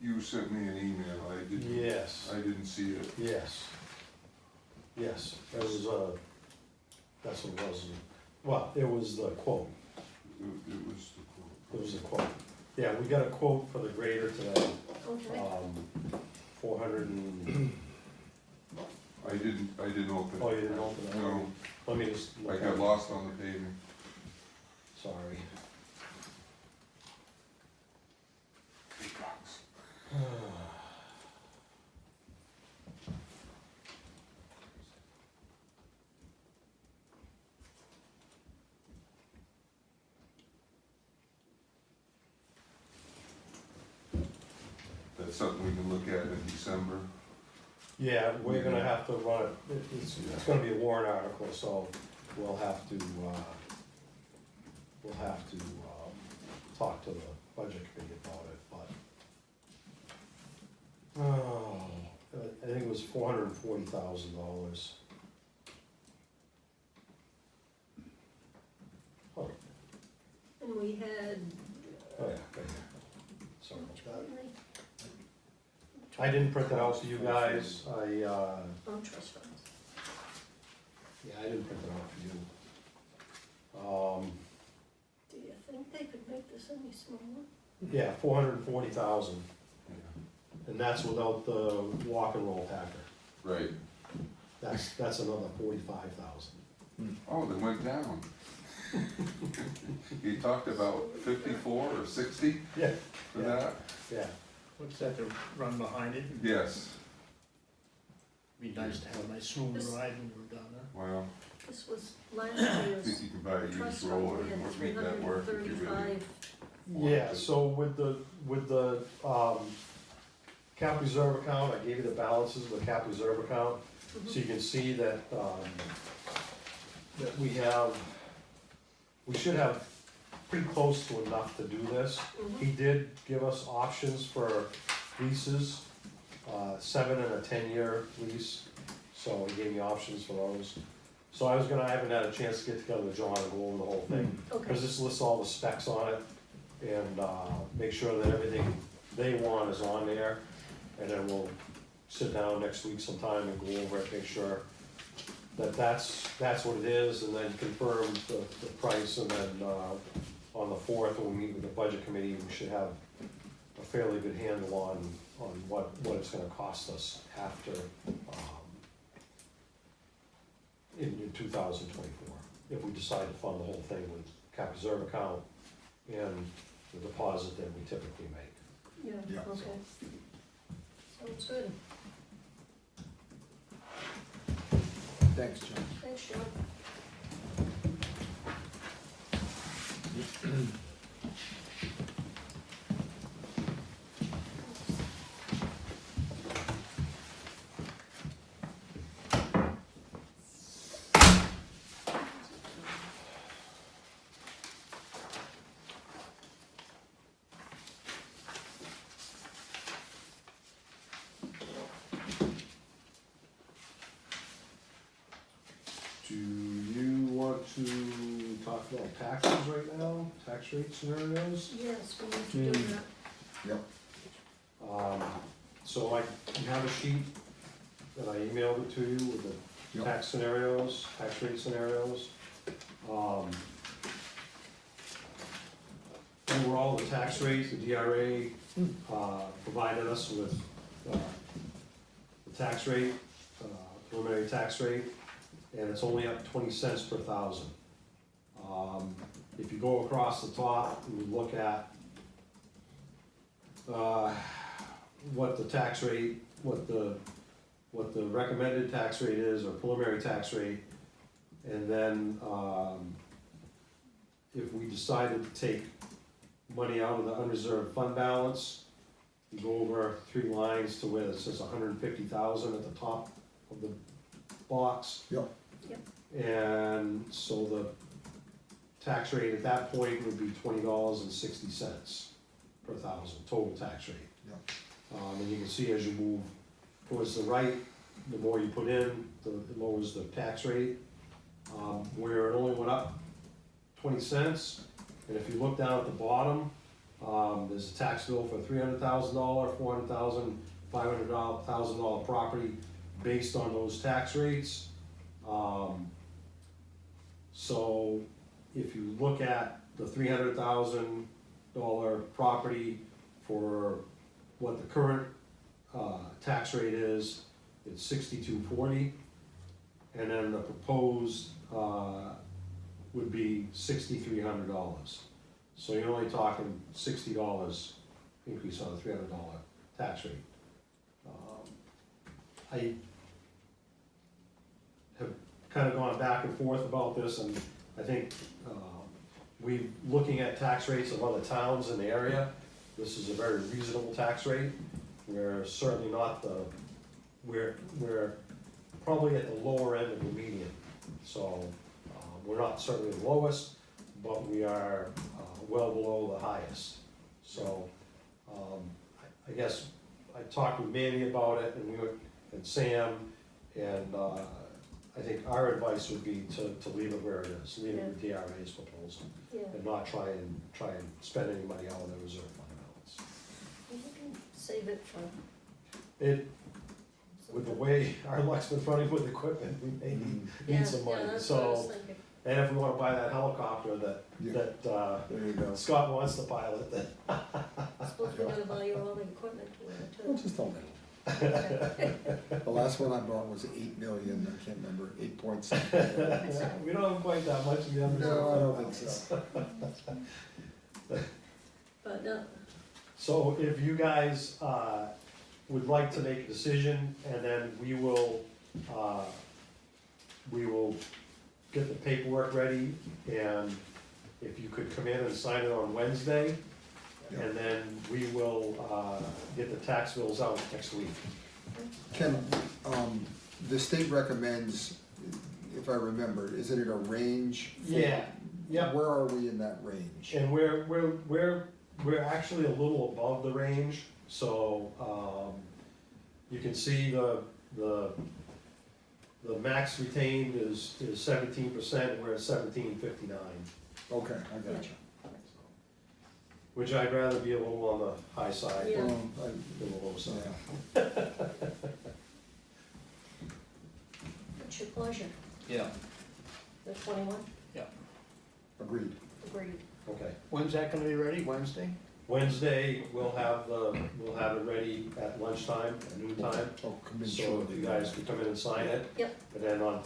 You sent me an email, I didn't. Yes. I didn't see it. Yes. Yes, it was, that's what it was. Well, it was the quote, It was the quote. it was the quote. Yeah, we got a quote for the grader today, Okay. 400 and, I didn't open it. oh, you didn't open it? No, Let me just. I look got at it. lost on the paving. Sorry. That's something we can look at in December. Yeah, we're gonna have to run it, it's gonna be a warrant article, so we'll have to talk to the budget committee about it, but. I think it was $440,000. Oh, And we had, oh yeah, right here. Sorry about that. I didn't print that out for you guys, on trust funds. yeah, I didn't print it out for you. Do you think they could make this any smaller? Yeah, 440,000, and that's without the walk and roll packer. Right. That's another 45,000. Oh, they went down. You talked about 54 or 60 Yeah. for that? Yeah, What's that to run behind it? Yes, Be nice to have a nice smooth ride when we're done there. well, This was last I think year's you can buy a trust used fund, roller we and had make that work if you really. 335. yeah, so with the cap reserve account, I gave you the balances of the cap reserve account, so you can see that, that we should have pretty close to enough to do this. He did give us options for leases, 7 and a 10-year lease, so he gave me options for those. So I haven't had a chance to get together with John and go over the whole thing, Okay, because this lists all the specs on it, and, make sure that everything they want is on there, and then we'll sit down next week sometime and go over it, make sure that that's what it is, and then confirm the price, and then, on the 4th, when we meet with the budget committee, we should have a fairly good handle on what it's gonna cost us after, in 2024, if we decide to fund the whole thing with cap reserve account and the deposit that we typically make. yeah, Yeah. okay. Sounds good. Thanks, John. Thanks, John. Do you want to talk about taxes right now, tax rate scenarios? Yes, we need to do that. Yep. So you have a sheet that I emailed it to you with the Yep. tax scenarios, tax rate scenarios. Overall, the tax rate, the DRA, provided us with, the tax rate, preliminary tax rate, and it's only up 20 cents per thousand. If you go across the top and you look at, what the tax rate, what the recommended tax rate is, or preliminary tax rate, and then, if we decided to take money out of the unreserved fund balance, you go over 3 lines to where it says 150,000 at the top of the box. Yep. And so the tax rate at that point would be $20.60 per thousand, total tax rate. Yep. And you can see as you move towards the right, the more you put in, the lowers the tax rate. Where it only went up 20 cents, and if you look down at the bottom, there's a tax bill for $300,000, $400,000, $500,000 property based on those tax rates. So if you look at the $300,000 property for what the current tax rate is, it's $62.40, and then the proposed would be $6,300. So you're only talking $60 increase on the $300 tax rate. I have kind of gone back and forth about this, and I think looking at tax rates of other towns in the area, this is a very reasonable tax rate. we're certainly not we're probably at the lower end of the median. So, we're not certainly the lowest, but we are, well below the highest. So, I guess I talked with Manny about it, and Sam, and, I think our advice would be to leave it where it is, leave it with DRA's proposal, Yeah, and not try and spend any money out of the reserve fund balance. you can save it for. With the way our luck's been running with equipment, we may need some money, that's what I was so, thinking. and if we wanna buy that helicopter Yeah. that, There you go. Scott wants to pilot, then I suppose we're gonna buy your own equipment to Well, wear just a little. The last one I bought was 8 million, I can't remember, 8.something. we don't have quite that much in the other. No, I don't think so. But, So if you guys, would like to make a decision, and then we will get the paperwork ready, and if you could come in and sign it on Wednesday, and then we will, get the tax bills out next week. Ken, the state recommends, if I remember, isn't it a range? Yeah, yeah. Where are we in that range? And we're actually a little above the range, so, you can see the max retained is 17%, we're at 17.59. Okay, I got you. Which I'd rather be a little on the high side Yeah. than the low side. Yeah. what's your pleasure? Yeah. The 21? Agreed. Agreed. Okay. When's that gonna be ready, Wednesday? Wednesday, we'll have it ready at lunchtime, at noon time, Oh, come in so shortly. if you guys can come in and sign it. Yep. And then on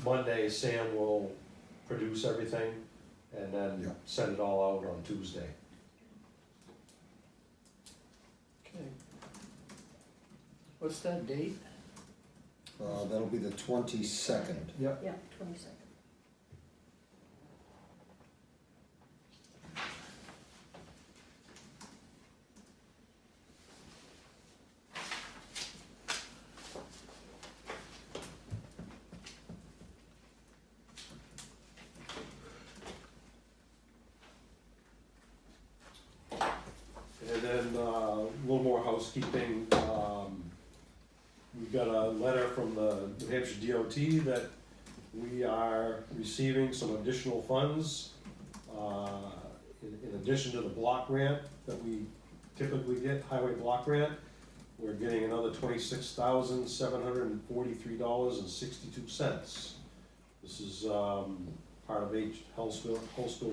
Monday, Sam will produce everything, and Yeah. then send it all out on Tuesday. Okay. What's that date? That'll be the 22nd. Yep. Yeah, 22nd. And then, a little more housekeeping, we've got a letter from the New Hampshire DOT that we are receiving some additional funds, in addition to the block grant that we typically get, highway block grant. We're getting another $26,743.62. This is, part of House Bill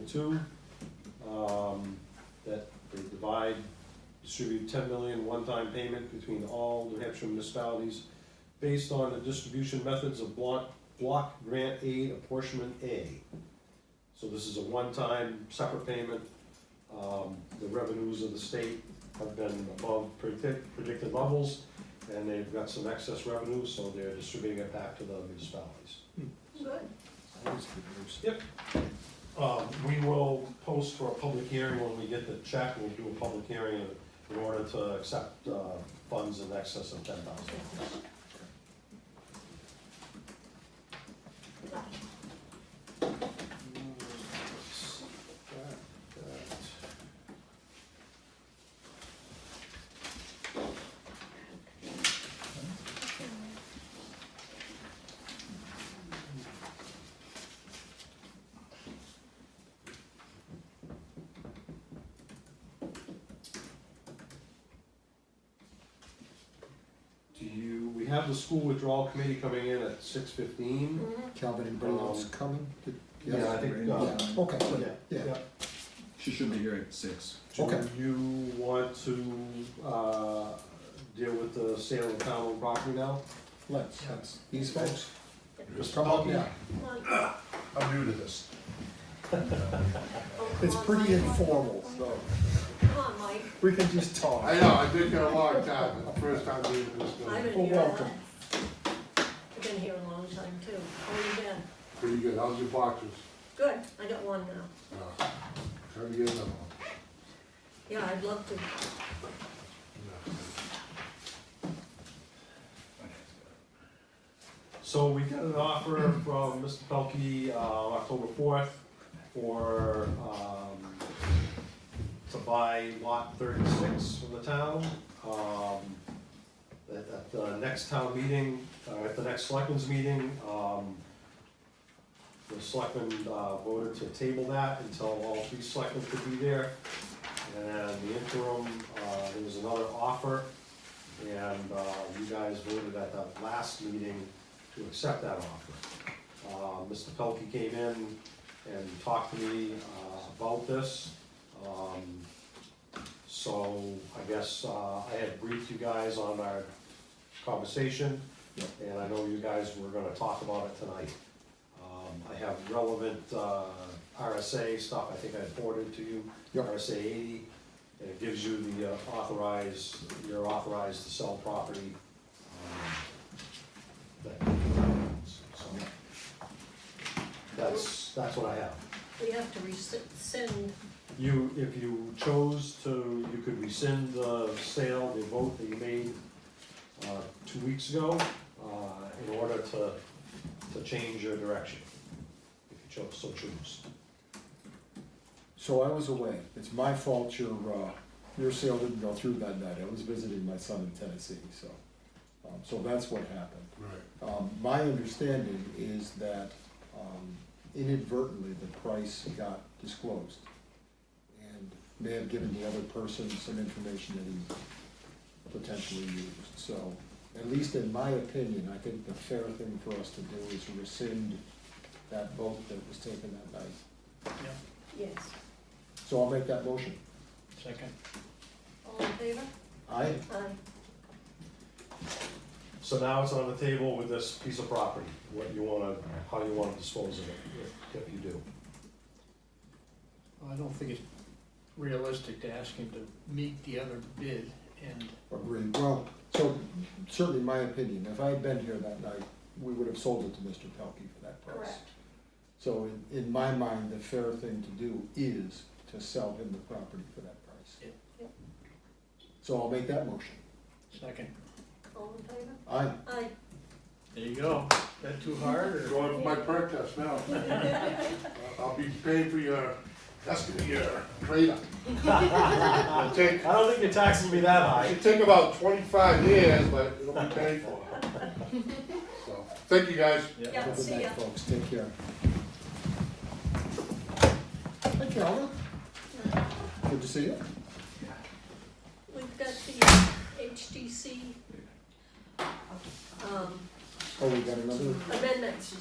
2, that they distribute 10 million one-time payment between all New Hampshire municipalities based on the distribution methods of block grant aid apportionment A. So this is a one-time separate payment. The revenues of the state have been above predicted levels, and they've got some excess revenue, so they're distributing it back to the municipalities. Good. Always good news. Yep. We will post for a public hearing when we get the check, we'll do a public hearing in order to accept, funds in excess of $10,000. We have the school withdrawal committee coming in at 6:15. Mhm. Calvin, anybody else coming? Yeah, I think, Yeah, okay, yeah. She should be here at 6. Okay. Do you want to, deal with the sale of town-owned property now? Let's, these folks, Just come on down. Come on. I'm new to this. Oh, come It's on, pretty Mike. informal, so Come on, Mike. we can just talk. I know, I've been here a long time, it's the first time being in this I've building. been Well, here. welcome. I've been here a long time too. How you been? Pretty good, how's your boxes? Good. I got one now. Trying to get another one. Yeah, I'd love to. So we got an offer from Mr. Pelkey, October 4th for, to buy lot 36 from the town. At the next town meeting, at the next selectmen's meeting, the selectmen voted to table that until all three selectmen could be there. And in the interim, there was another offer, and you guys voted at the last meeting to accept that offer. Mr. Pelkey came in and talked to me about this. So I guess I had briefed you guys on our conversation, and I know you guys were gonna talk about it tonight. I have relevant RSA stuff, I think I forwarded to you, Yep. RSA 80, and it gives you the you're authorized to sell property. So, that's what I have. We have to rescind, If you chose to, you could rescind the sale, the vote that you made 2 weeks ago, in order to change your direction, if you so choose. So I was away. It's my fault your sale didn't go through that night. I was visiting my son in Tennessee, so that's what happened. Right. My understanding is that inadvertently the price got disclosed and may have given the other person some information that he potentially used. So, at least in my opinion, I think the fair thing for us to do is rescind that vote that was taken that night. yes. So I'll make that motion. Second. All in favor? Aye? Aye. So now it's on the table with this piece of property, how you wanna dispose of it, if you do. Well, I don't think it's realistic to ask him to meet the other bid, and Agreed. Well, so certainly my opinion, if I had been here that night, we would have sold it to Mr. Pelkey for that price. Correct. So in my mind, the fair thing to do is to sell him the property for that price. Yep. Yep. So I'll make that motion. second. All in favor? Aye. Aye. There you go. That too hard, or? Going for my perk test now. I'll be paying for your trailer. It'll take, I don't think your taxes will be that high. it'll take about 25 years, but it'll be paid for. So, thank you guys. Yeah, Have a good see night, ya. folks. Take care. Hi, Calvin. Good to see you. We've got the HDC Oh, we got another? amendments.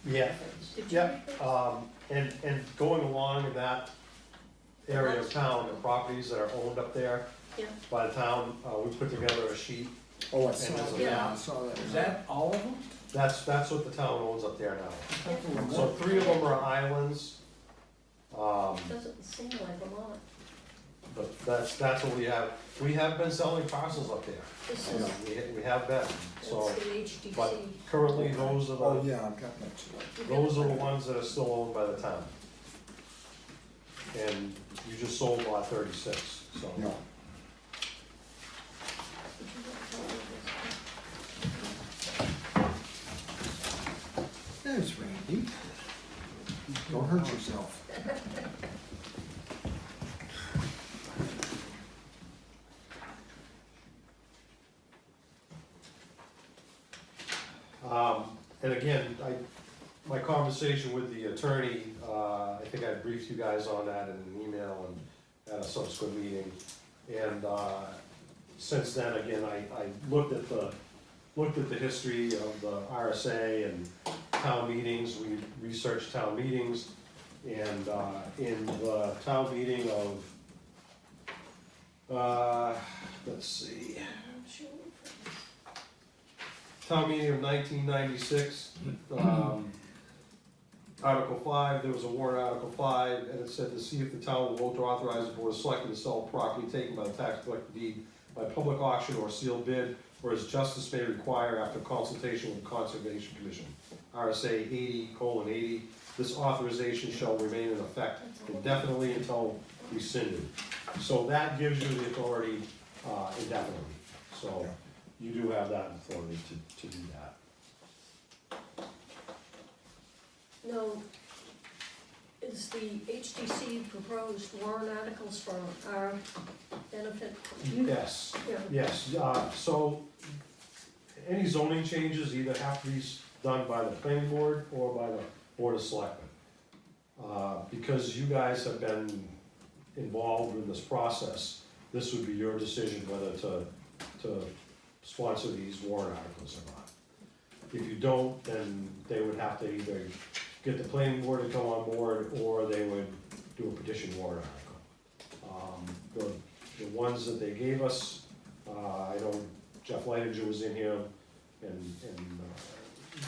Yeah. Did you read those? And going along in that area of town, the properties that are owned up there Yeah. by the town, we put together a sheet. Oh, I saw And there's a that. map. I saw that. Is that all of them? That's what the town owns up there now. So 3 of them are islands. Doesn't seem like a lot. But that's what we have. We have been selling parcels up there. This is, We have been, that's so, the but HDC. currently those are Oh, the, yeah, I've got that too. You got those it? are the ones that are still owned by the town. And you just sold lot 36, so. No. Did you get a copy of this? There's Randy. Don't hurt yourself. And again, my conversation with the attorney, I think I briefed you guys on that in an email and at a subsequent meeting. And, since then, again, I looked at the history of the RSA and town meetings, we researched town meetings. And, in the town meeting of, let's see, town meeting of 1996, Article 5, there was a warrant Article 5, and it said to see if the town will vote to authorize the board of selectmen to sell property taken by the tax collector deed by public auction or sealed bid, or as justice may require after consultation with the Conservation Commission. RSA 80:80, this authorization shall remain in effect indefinitely until rescinded. So that gives you the authority, indefinitely, so you do have that authority to do that. Now, is the HDC proposed warrant articles for our benefit? Yes, Yeah. yes, so any zoning changes either have to be done by the planning board or by the board of selectmen. Because you guys have been involved in this process, this would be your decision whether to sponsor these warrant articles or not. If you don't, then they would have to either get the planning board to come on board, or they would do a petition warrant article. The ones that they gave us, I know Jeff Leininger was in here and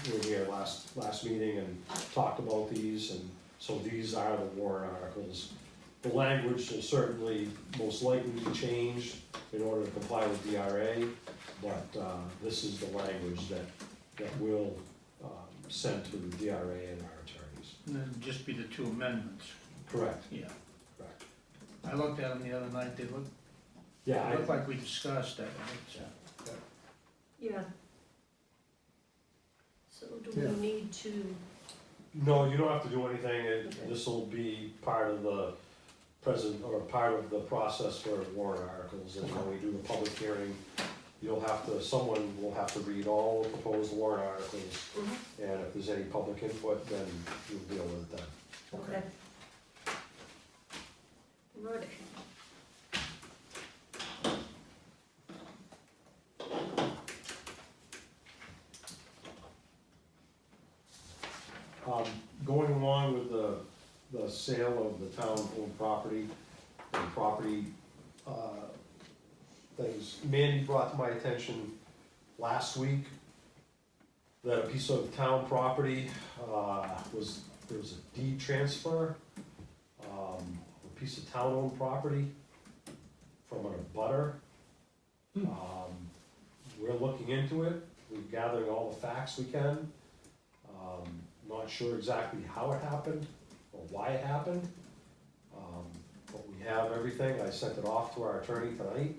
we were here last meeting and talked about these, and so these are the warrant articles. The language will certainly most likely be changed in order to comply with DRA, but this is the language that we'll send to the DRA and our attorneys. And then just be the two amendments. Correct, Yeah. correct. I looked at them the other night, they Yeah, look like we discussed that, right? Yeah. So do Yeah. we need to, no, you don't have to do anything, Okay. this'll be part of the present, or part of the process for warrant articles, and when we do the public hearing, someone will have to read all the proposed warrant articles, and if there's any public input, then you'll deal with it then. okay. Ready. Going along with the sale of the town-owned property and property, things, Mandy brought to my attention last week that a piece of town property, there was a deed transfer, a piece of town-owned property from an abutter. We're looking into it, we're gathering all the facts we can. Not sure exactly how it happened or why it happened. But we have everything, I sent it off to our attorney tonight.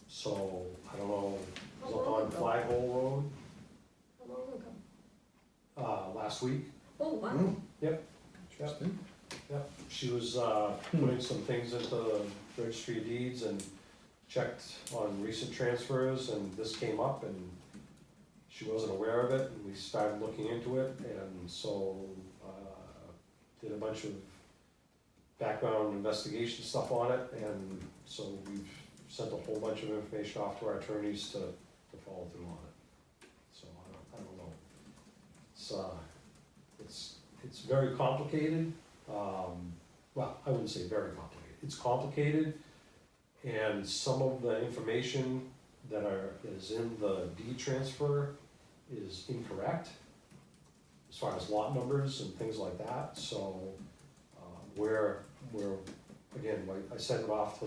So, I don't know, it was up on Flaghole Road, How long ago? last week. Oh, wow. Interesting. Yep, she was, putting some things into the registry of deeds and checked on recent transfers, and this came up, and she wasn't aware of it, and we started looking into it, and so, did a bunch of background investigation stuff on it, and so we've sent a whole bunch of information off to our attorneys to follow through on it. So, I don't know. It's very complicated, well, I wouldn't say very complicated, it's complicated, and some of the information that is in the deed transfer is incorrect, as far as lot numbers and things like that, so, we're, again, I sent it off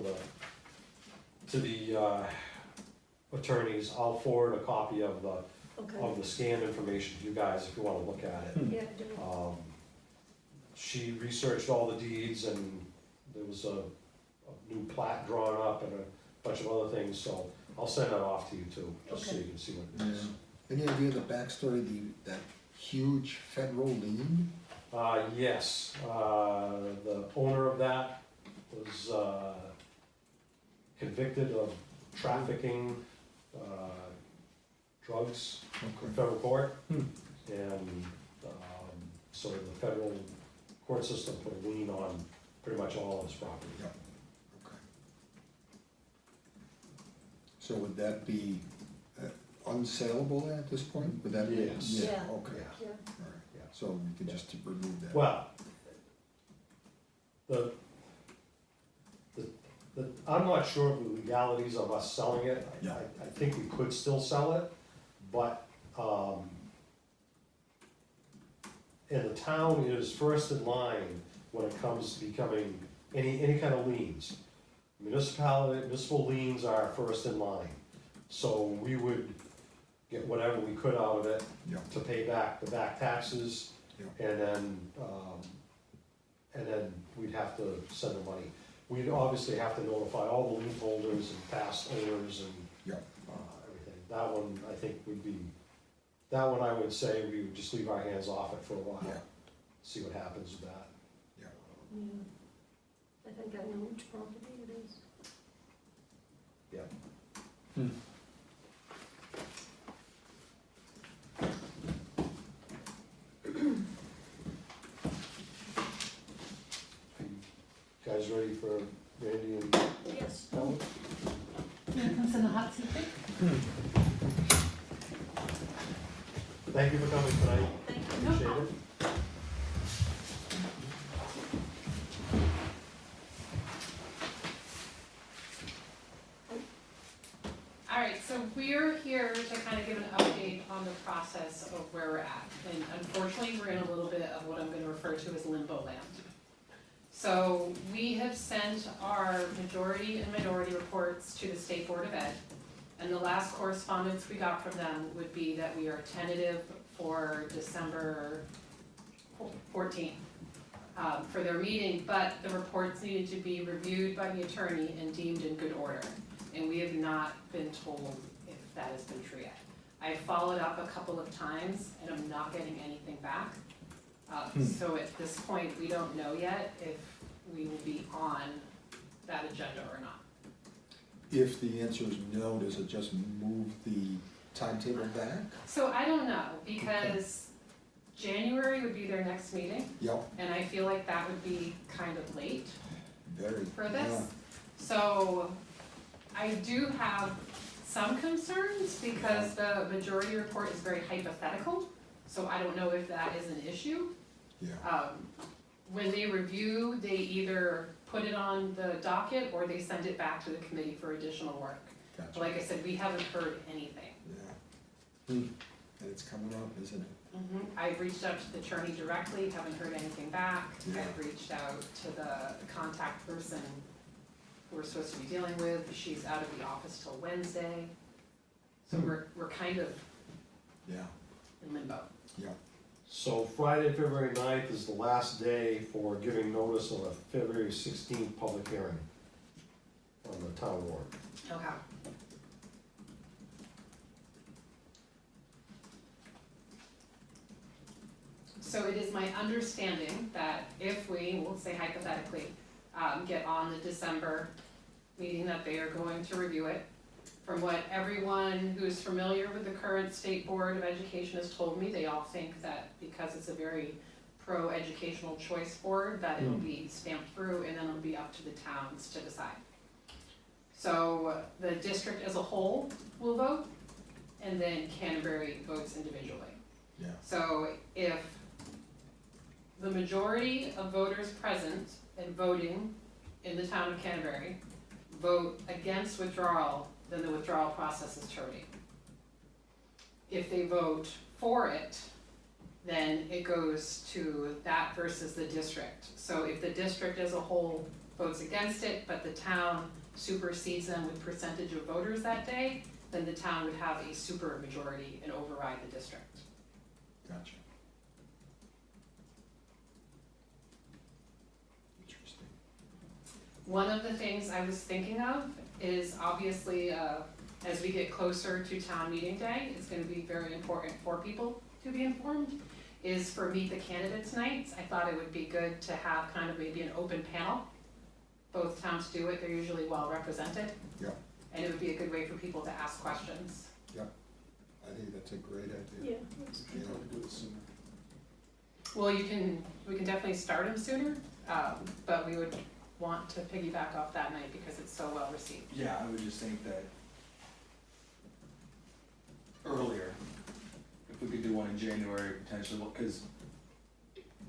to the attorneys, I'll forward a copy of Okay. the scanned information to you guys if you wanna look at it. Yeah, do. She researched all the deeds, and there was a new plat drawn up and a bunch of other things, so I'll send that off to you too, just so Okay. you can see what it is. Any idea the backstory, that huge federal lien? Yes, the owner of that was, convicted of trafficking, drugs in federal court. And, so the federal court system put a lien on pretty much all of his property. Yeah. Okay. So would that be unsaleable then at this point? Would that be? Yes. Yeah, Yeah. okay, Yeah. all right. Yeah. So we could just remove that. Well, I'm not sure of the legalities of us selling it. Yeah. I think we could still sell it, but, and the town is first in line when it comes to becoming any kind of liens. Municipal liens are first in line, so we would get whatever we could out of it Yeah. to pay back the back taxes, Yeah. and then, and then we'd have to send the money. We'd obviously have to notify all the lien holders and past owners and Yep. everything. That one, I think would be, that one I would say we would just leave our hands off it for a while. Yeah. See what happens with that. Yeah. Yeah. I think I know which property it is. Guys ready for Randy and Yes. Helen? Here comes in the hot seat. Thank you for coming tonight, Thank you. appreciate it. All right, so we're here to kind of give an update on the process of where we're at. And unfortunately, we're in a little bit of what I'm gonna refer to as limbo land. So we have sent our majority and minority reports to the State Board of Ed. And the last correspondence we got from them would be that we are tentative for December 14th for their meeting, but the reports needed to be reviewed by the attorney and deemed in good order. And we have not been told if that has been true yet. I followed up a couple of times and I'm not getting anything back. So at this point, we don't know yet if we will be on that agenda or not. If the answer is no, does it just move the timetable back? So I don't know, because January would be their next meeting, Yep, and I feel like that would be kind of late very. for this. So I do have some concerns because the majority report is very hypothetical, so I don't know if that is an issue. Yeah, When they review, they either put it on the docket or they send it back to the committee for additional work. But gotcha, like I said, we haven't heard anything. yeah. And it's coming up, isn't it? I've reached out to the attorney directly, haven't heard anything back. Yeah. I've reached out to the contact person who we're supposed to be dealing with. She's out of the office till Wednesday. So we're kind of Yeah, in limbo. yeah, So Friday, February 9th is the last day for giving notice of a February 16th public hearing on the town warrant. Okay. So it is my understanding that if we, we'll say hypothetically, get on the December meeting, that they are going to review it. From what everyone who's familiar with the current State Board of Education has told me, they all think that because it's a very pro-educational choice board, that it'll be stamped through and then it'll be up to the towns to decide. So the district as a whole will vote, and then Canterbury votes individually. yeah, So if the majority of voters present and voting in the town of Canterbury vote against withdrawal, then the withdrawal process is terminated. If they vote for it, then it goes to that versus the district. So if the district as a whole votes against it, but the town supersedes them with percentage of voters that day, then the town would have a super majority and override the district. gotcha. Interesting. One of the things I was thinking of is obviously, as we get closer to town meeting day, it's gonna be very important for people to be informed, is for Meet the Candidates nights. I thought it would be good to have kind of maybe an open panel. Both towns do it, they're usually well represented. Yeah. And it would be a good way for people to ask questions. I think that's a great idea. Yeah. Yeah. Do it sooner. Well, we can definitely start them sooner, but we would want to piggyback off that night because it's so well received. Yeah, I would just think that earlier, if we could do one in January potentially, because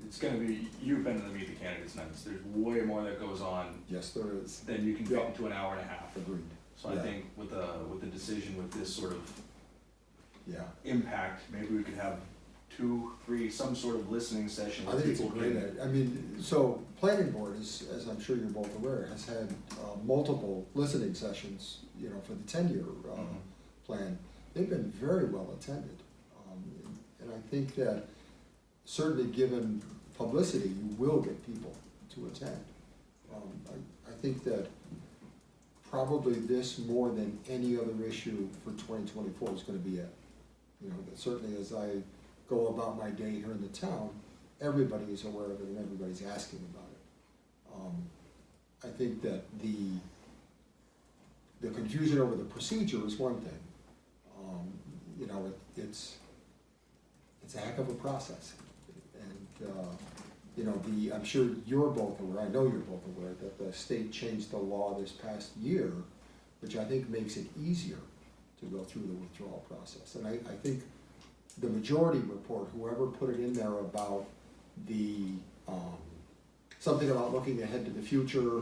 it's gonna be, you've been to the Meet the Candidates nights, there's way more that goes on Yes, there is. than you can fit into an hour and a half. Agreed. So I Yeah. think with the decision with this sort of Yeah, impact, maybe we could have 2, 3, some sort of listening session. I where think it's a people great can- idea. I mean, so planning board is, as I'm sure you're both aware, has had multiple listening sessions, you know, for the 10-year Mhm. plan. They've been very well attended. And I think that certainly given publicity, you will get people to attend. I think that probably this, more than any other issue for 2024, is gonna be it. You know, that certainly as I go about my day here in the town, everybody is aware of it and everybody's asking about it. I think that the confusion over the procedure is one thing. You know, it's a heck of a process. And, you know, I'm sure you're both aware, I know you're both aware, that the state changed the law this past year, which I think makes it easier to go through the withdrawal process. And I think the majority report, whoever put it in there about something about looking ahead to the future,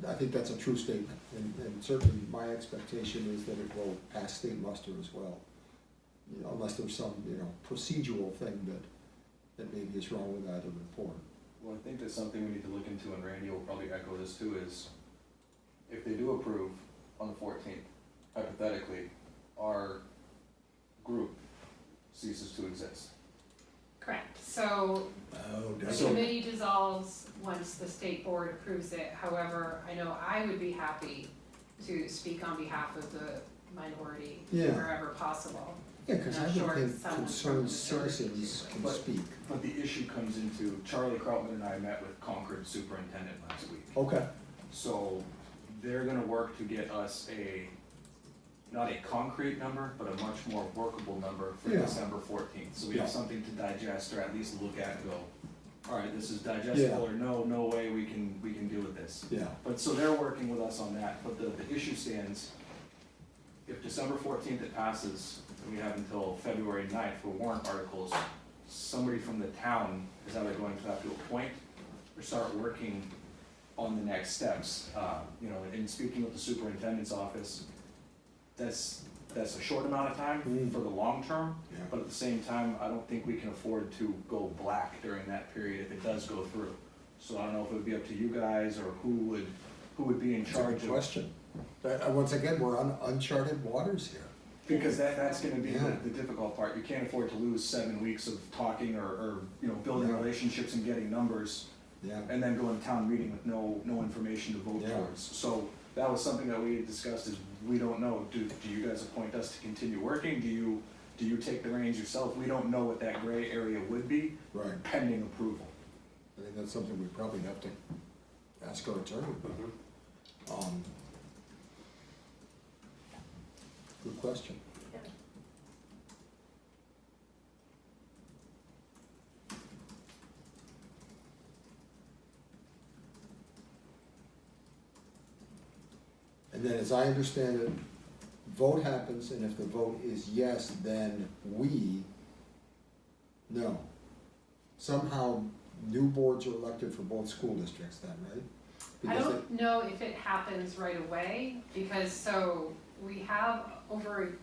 I think that's a true statement. And certainly my expectation is that it will pass state muster as well. You know, unless there's some, you know, procedural thing that maybe is wrong with either report. Well, I think that's something we need to look into, and Randy will probably echo this too, is if they do approve on the 14th, hypothetically, our group ceases to exist. Correct, so Oh, the does committee dissolves once the state board approves it. However, I know I would be happy to speak on behalf of the minority Yeah. wherever possible. Yeah, because I I'm would sure think someone concerned from the majority citizens could can But- speak. But the issue comes into, Charlie Krautman and I met with Concord superintendent last week. Okay, So they're gonna work to get us not a concrete number, but a much more workable number for Yeah. December 14th. So we have Yeah. something to digest, or at least look at and go, all right, this is digestible, or no way we can deal with this. yeah, But so they're working with us on that, but the issue stands, if December 14th it passes, and we have until February 9th for warrant articles, somebody from the town is either going to have to appoint or start working on the next steps. You know, in speaking with the superintendent's office, that's a short amount of time for the long term, yeah. but at the same time, I don't think we can afford to go black during that period if it does go through. So I don't know if it would be up to you guys, or who would be in That's a charge good of. question. Once again, we're on uncharted waters here. Because that's gonna be Yeah. the difficult part, you can't afford to lose 7 weeks of talking or, you know, building Yeah. relationships and getting numbers, Yeah, and then go to town meeting with no information to vote Yeah. towards. So that was something that we had discussed, is we don't know, do you guys appoint us to continue working, do you take the reins yourself? We don't know what that gray area would be right. pending approval. I think that's something we probably have to ask our attorney about. Good question. Yeah. And then, as I understand it, vote happens, and if the vote is yes, then we, no. Somehow, new boards are elected for both school districts then, right? I Because don't know if it happens right away, because so we have a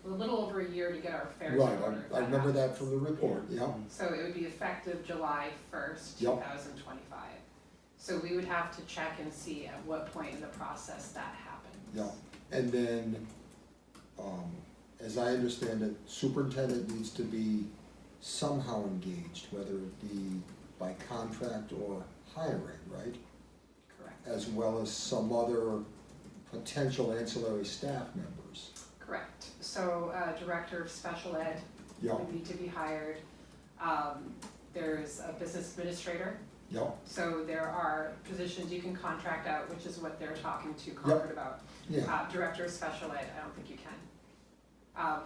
little over a year to get our they- affairs in Right, order. if I remember that happens. from the report, yeah, So it would be effective July 1st, Yep. 2025. So we would have to check and see at what point in the process that happens. yeah. And then, as I understand it, superintendent needs to be somehow engaged, whether it be by contract or hiring, right? Correct. As well as some other potential ancillary staff members. Correct. So Director of Special Ed Yeah, would need to be hired. There's a business administrator. yeah, So there are positions you can contract out, which is what they're talking to Concord about. yeah, Director of Special Ed, I don't think you can.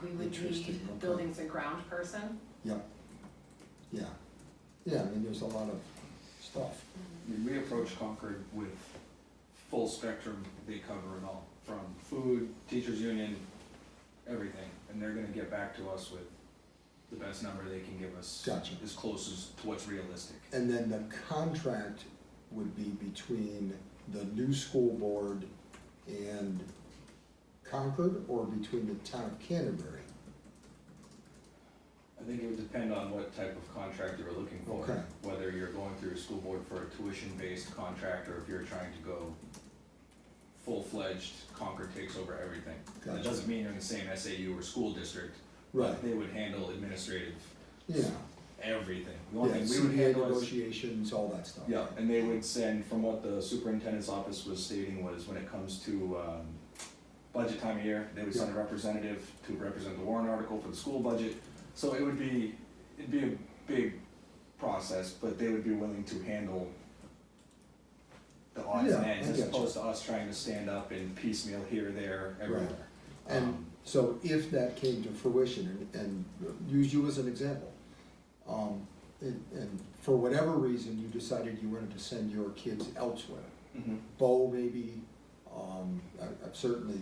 We would Interesting, need okay. buildings and ground person. yeah. Yeah, I mean, there's a lot of stuff. I mean, we approach Concord with full spectrum, they cover it all, from food, teachers union, everything, and they're gonna get back to us with the best number they can give us. Gotcha. As close as to what's realistic. And then the contract would be between the new school board and Concord, or between the town of Canterbury? I think it would depend on what type of contract you're looking for. Okay. Whether you're going through a school board for a tuition-based contract, or if you're trying to go full-fledged, Concord takes over everything. That Gotcha. doesn't mean you're in the same SAU or school district, Right, but they would handle administrative. yeah, everything. The only Yeah, thing we would CBA handle is, negotiations, all that stuff. yeah, and they would send, from what the superintendent's office was stating was when it comes to, budget time of year, they would send a representative to represent the warrant article for the school budget. So it'd be a big process, but they would be willing to handle the odds and Yeah, ends I as get you. opposed to us trying to stand up and piecemeal here, there, everywhere. And so if that came to fruition, and use you as an example, and for whatever reason, you decided you wanted to send your kids elsewhere, Mhm. Bo maybe, I've certainly,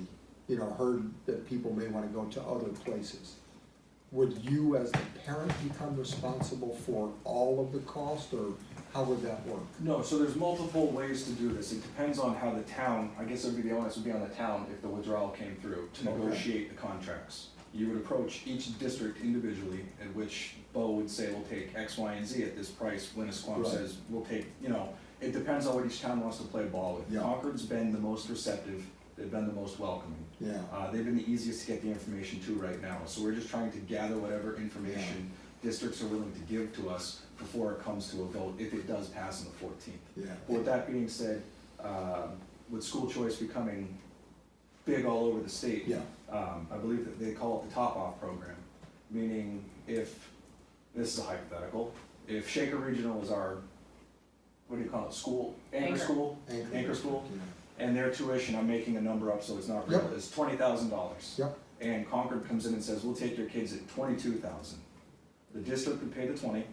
heard that people may wanna go to other places. Would you as the parent become responsible for all of the cost, or how would that work? No, so there's multiple ways to do this. It depends on how the town, I guess it would be, the onus would be on the town if the withdrawal came through to Okay. negotiate the contracts. You would approach each district individually, at which Bo would say, we'll take X, Y, and Z at this price. Winnisquam Right. says, we'll take, it depends on what each town wants to play ball with. Yeah. Concord's been the most receptive, they've been the most welcoming. Yeah, They've been the easiest to get the information to right now, so we're just trying to gather whatever information districts are willing to give to us before it comes to a vote, if it does pass on the 14th. yeah. With that being said, with school choice becoming big all over the state, Yeah, I believe that they call it the top-off program, meaning if, this is a hypothetical, if Shaker Regional is our, what do you call it, school, anchor Anchor. school? Anchor school? And their tuition, I'm making a number up so it's not real, Yep. is $20,000. Yep. And Concord comes in and says, we'll take your kids at 22,000. The district would pay the 20,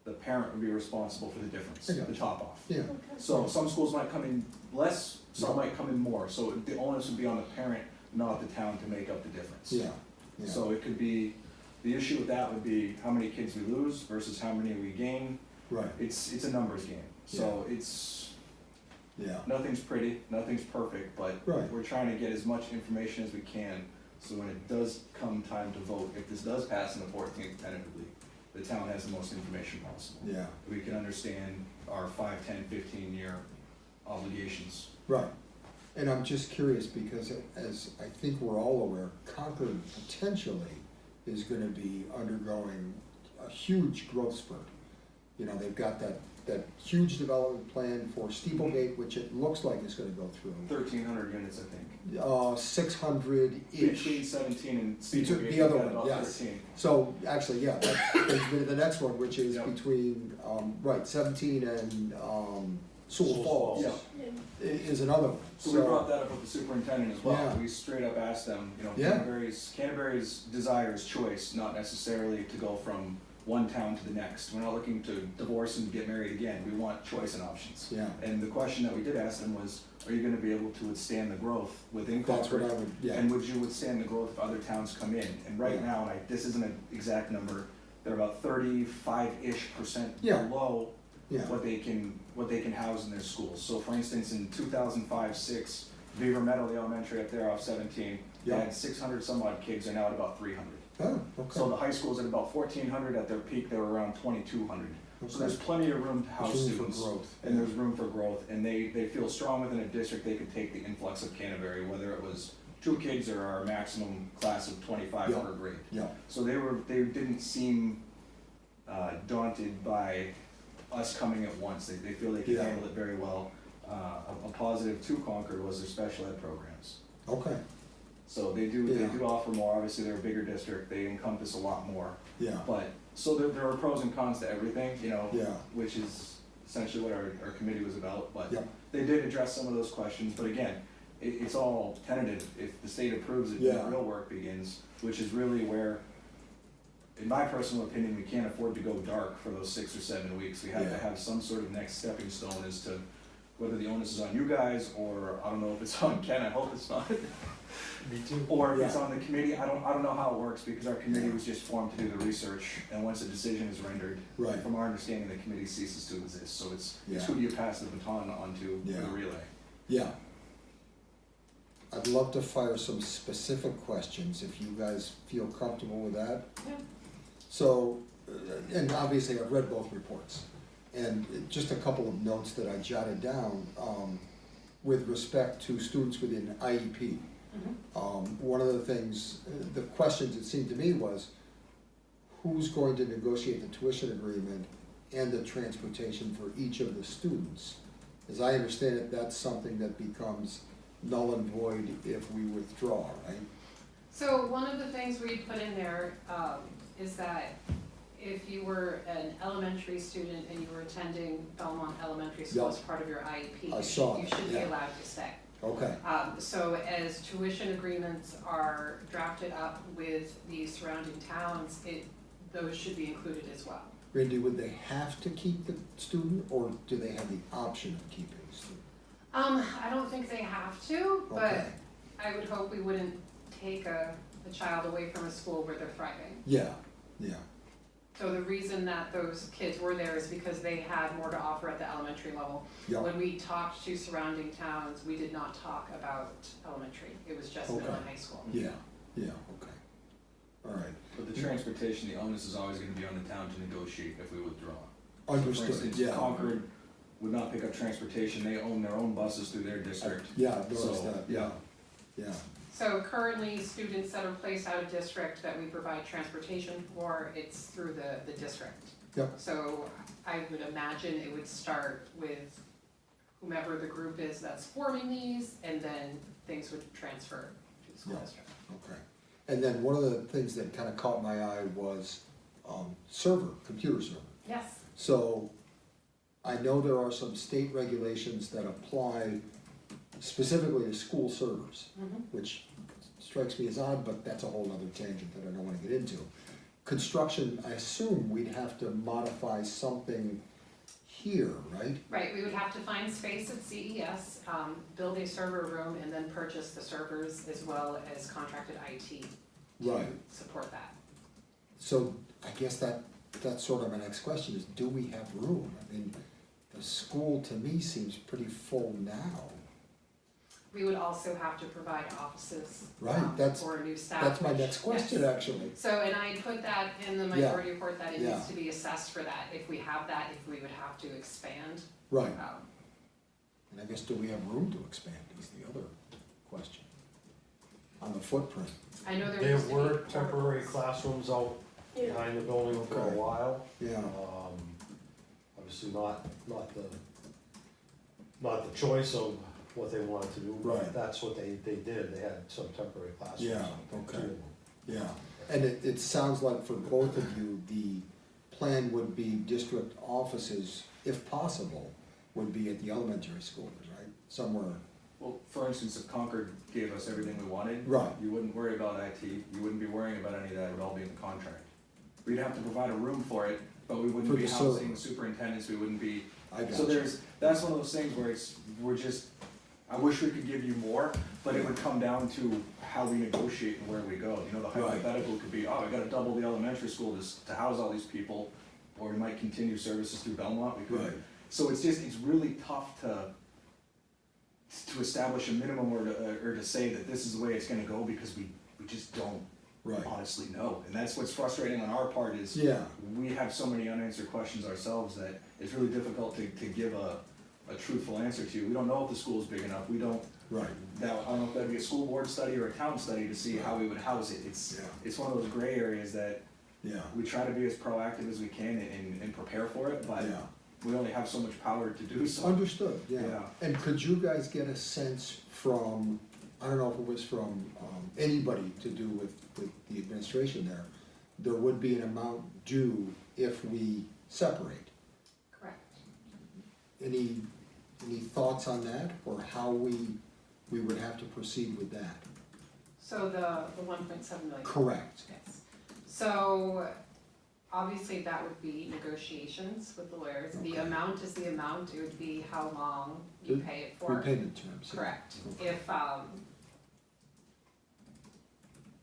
the parent would be responsible for the difference, I got the you. top off. Yeah, So some schools might come in less, some might come in more, so the onus would be on the parent, not the town, to make up the difference. yeah, yeah. So it could be, the issue with that would be how many kids we lose versus how many we gain. Right, It's a numbers game, so yeah, nothing's pretty, nothing's perfect, but Right. we're trying to get as much information as we can, so when it does come time to vote, if this does pass on the 14th tentatively, the town has the most information possible. yeah, We can understand our 5, 10, 15-year obligations. right. And I'm just curious, because as I think we're all aware, Concord potentially is gonna be undergoing a huge growth spurt. They've got that huge development plan for Steeplegate, which it looks like is gonna go through. 1,300 units, I think. 600-ish. Between 17 and Between Steeplegate, the other we've got one, about yes. 13. So, actually, yeah, that brings me to the next one, which is Yep. between, 17 and, Sewell Sewell Falls. Falls. Is another one. So we brought that up with the superintendent as well. Yeah. We straight up asked them, Yeah. Canterbury's desire is choice, not necessarily to go from one town to the next. We're not looking to divorce and get married again. We want choice and options. Yeah, And the question that we did ask them was, are you gonna be able to withstand the growth within that's what Concord? I would, yeah, And would you withstand the growth if other towns come in? And right Yeah. now, this isn't an exact number, they're about 35-ish% Yeah. below yeah, what they can house in their schools. So for instance, in 2005-06, Beaver Meadow, the elementary up there off 17, they Yeah. had 600 some odd kids, they're now at about 300. oh, So okay, the high school's at about 1,400, at their peak they were around 2,200. So there's okay. plenty of room to house There's room students. for growth. And there's room for growth, and they feel strong within a district, they could take the influx of Canterbury, whether it was 2 kids or our maximum class of 25 Yeah. per grade. Yeah, So they didn't seem daunted by us coming at once, they feel they can Yeah. handle it very well. A positive to Concord was their special ed programs. okay, So they do Yeah. offer more, obviously they're a bigger district, they encompass a lot more. yeah, But, so there are pros and cons to everything, yeah, which is essentially what our committee was about, but Yeah. they did address some of those questions, but again, it's all tentative. If the state approves it, then Yeah. the real work begins, which is really where, in my personal opinion, we can't afford to go dark for those 6 or 7 weeks. We have Yeah. to have some sort of next stepping stone as to whether the onus is on you guys, or I don't know if it's on Ken, I hope it's not. Me too. Or if it's Yeah. on the committee, I don't know how it works, because our committee was just formed to do the research, and once a decision is rendered, right, from our understanding, the committee ceases to exist, so it's Yeah. who do you pass the baton on to for Yeah. the relay? yeah. I'd love to fire some specific questions, if you guys feel comfortable with that. Yeah. So, and obviously I've read both reports, and just a couple of notes that I jotted down, with respect to students within IEP. Mhm. One of the things, the questions it seemed to me was, who's going to negotiate the tuition agreement and the transportation for each of the students? As I understand it, that's something that becomes null and void if we withdraw, right? So one of the things we put in there, is that if you were an elementary student and you were attending Belmont Elementary School as part of your IEP, I saw you that, should be yeah. allowed to stay. Okay, So as tuition agreements are drafted up with the surrounding towns, those should be included as well. Randy, would they have to keep the student, or do they have the option of keeping the student? I don't think they have to, but Okay, I would hope we wouldn't take a child away from a school where they're thriving. yeah, yeah, So the reason that those kids were there is because they had more to offer at the elementary level. yeah, When we talked to surrounding towns, we did not talk about elementary, it was just middle Okay. and high school. yeah, yeah, okay. All right, But the transportation, the onus is always gonna be on the town to negotiate if we withdraw. So For understood, instance, yeah. Concord would not pick up transportation, they own their own buses through their district. Yeah, I've noticed So, that, yeah, yeah, So currently, students that are placed out of district that we provide transportation for, it's through the district. Yep. So I would imagine it would start with whomever the group is that's forming these, and then things would transfer to the school Yeah. district. okay. And then one of the things that kind of caught my eye was server, computer server. Yes, So I know there are some state regulations that apply specifically to school servers, mhm. which strikes me as odd, but that's a whole other tangent that I don't wanna get into. Construction, I assume we'd have to modify something here, right? Right, we would have to find space at CES, build a server room, and then purchase the servers as well as contracted IT to Right. support that. So I guess that's sort of my next question is, do we have room? I mean, the school to me seems pretty full now. We would also have to provide offices. Right, that's- for new staff. That's my which- next question, yes. actually. So, and I put that in the Yeah. minority report, that it Yeah. needs to be assessed for that, if we have that, if we would have to expand. Right, Um, and I guess do we have room to expand is the other question. On the footprint, I know there There used to be. were temporary classrooms out Yeah. behind the building for a Okay. while. yeah, Obviously not the choice of what they wanted to do, Right. but that's what they did, they had some temporary classrooms. Yeah, two okay. of them. yeah. And it sounds like for both of you, the plan would be district offices, if possible, would be at the elementary school, right? Somewhere, Well, for instance, if Concord gave us everything we wanted. Right. You wouldn't worry about IT, you wouldn't be worrying about any of that, it would all be in the contract. We'd have to provide a room for it, but we For wouldn't be the housing server. superintendents, we wouldn't be. I got So you. that's one of those things where I wish we could give you more, but it would come down to how we negotiate and where we go. You know, the Right. hypothetical could be, I gotta double the elementary school to house all these people, or we might continue services through Belmont, we could. Right, So it's really tough to establish a minimum or to say that this is the way it's gonna go, because we just don't right, honestly know. And that's what's frustrating on our part is yeah, we have so many unanswered questions ourselves that it's really difficult to give a truthful answer to. We don't know if the school's big enough, we don't, right, now, I don't know if that'd be a school board study or a town study to see how we would house it. yeah, It's one of those gray areas that yeah, we try to be as proactive as we can and prepare for it, but yeah. we only have so much power to do so. Understood, yeah. Yeah. And could you guys get a sense from, I don't know if it was from anybody to do with the administration there would be an amount due if we separate? Correct. Any thoughts on that, or how we would have to proceed with that? So the 1.7 million. Correct, Yes. So obviously that would be negotiations with the lawyers. The Okay. amount is the amount, it would be how long you pay it for. repayment terms. yeah. Correct. Okay. If,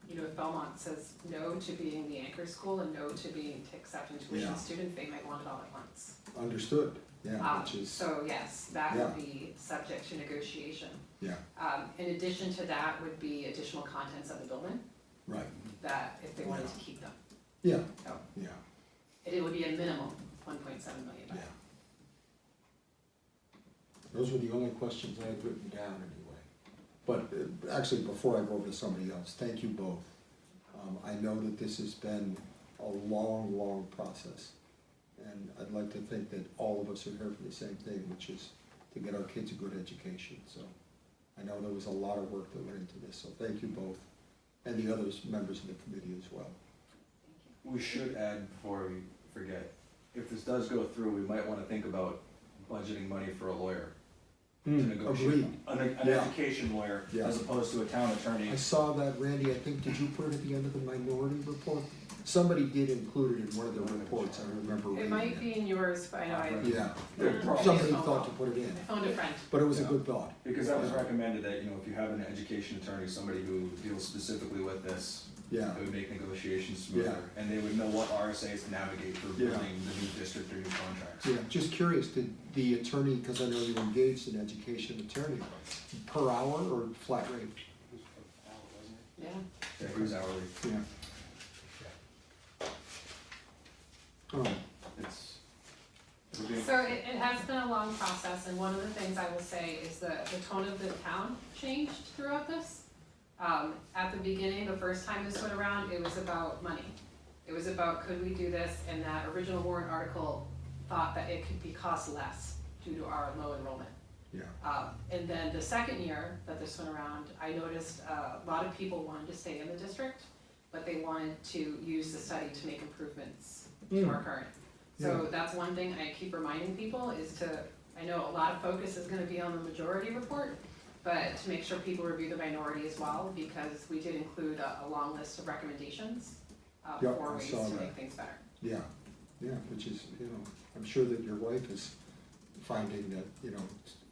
if Belmont says no to being the anchor school and no to accepting tuition Yeah. students, they might want it all at once. Understood, yeah, which is, So yes, that Yeah. would be subject to negotiation. yeah, In addition to that would be additional contents of the building, right, that if they wanted to keep them. yeah, Oh. yeah, It would be a minimum 1.7 million. yeah. Those were the only questions I had written down anyway. But actually, before I go over to somebody else, thank you both. I know that this has been a long, long process. And I'd like to think that all of us are here for the same thing, which is to get our kids a good education, so. I know there was a lot of work that went into this, so thank you both, and the other members of the committee as well. We should add, before we forget, if this does go through, we might wanna think about budgeting money for a lawyer to negotiate. Agreed. An Yeah. education lawyer, Yeah. as opposed to a town attorney. I saw that, Randy, I think, did you put it at the end of the minority report? Somebody did include it in one of their reports, I remember reading It it. might be in yours, but I know I Yeah, Yeah. somebody thought to put it in, phoned a friend. but it was a good thought. Because that was recommended that, you know, if you have an education attorney, somebody who deals specifically with this, Yeah, it would make negotiations smoother, Yeah. and they would know what RSA's to navigate for Yeah. building the new district or new contracts. yeah, just curious, did the attorney, because I know you engaged an education attorney, per hour or flat rate? Yeah. Yeah, he was hourly. Yeah. Oh, It's, it'll be, So it has been a long process, and one of the things I will say is the tone of the town changed throughout this. At the beginning, the first time this went around, it was about money. It was about, could we do this, and that original warrant article thought that it could be cost less due to our low enrollment. yeah, And then the second year that this went around, I noticed a lot of people wanted to stay in the district, but they wanted to use the study to make improvements to our current. So that's one thing I keep reminding people is to, I know a lot of focus is gonna be on the majority report, but to make sure people review the minority as well, because we did include a long list of recommendations Yep, for I ways saw to that. make things better. yeah, yeah, which is, you know, I'm sure that your wife is finding that, you know,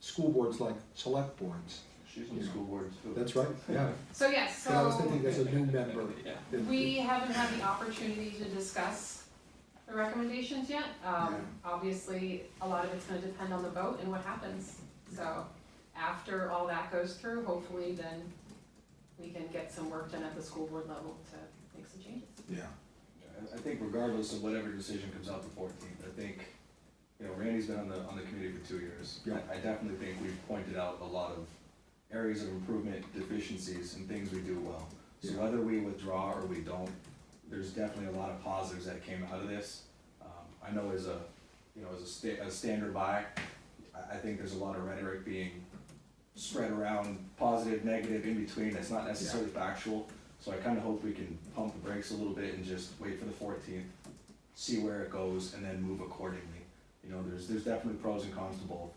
school boards like select boards. she's on the school board too. That's right, yeah. So yes, But I was so thinking as a new member. Yeah. we haven't had the opportunity to discuss the recommendations yet. Yeah. Obviously, a lot of it's gonna depend on the vote and what happens. So after all that goes through, hopefully then we can get some work done at the school board level to make some changes. Yeah, I think regardless of whatever decision comes out the 14th, I think, you know, Randy's been on the committee for 2 years. Yeah. I definitely think we've pointed out a lot of areas of improvement, deficiencies, and things we do well. So Yeah. whether we withdraw or we don't, there's definitely a lot of positives that came out of this. I know as a, you know, as a standard by, I think there's a lot of rhetoric being spread around, positive, negative, in between, that's not necessarily factual. So I kinda hope we can pump the brakes a little bit and just wait for the 14th, see where it goes, and then move accordingly. You know, there's definitely pros and cons to both.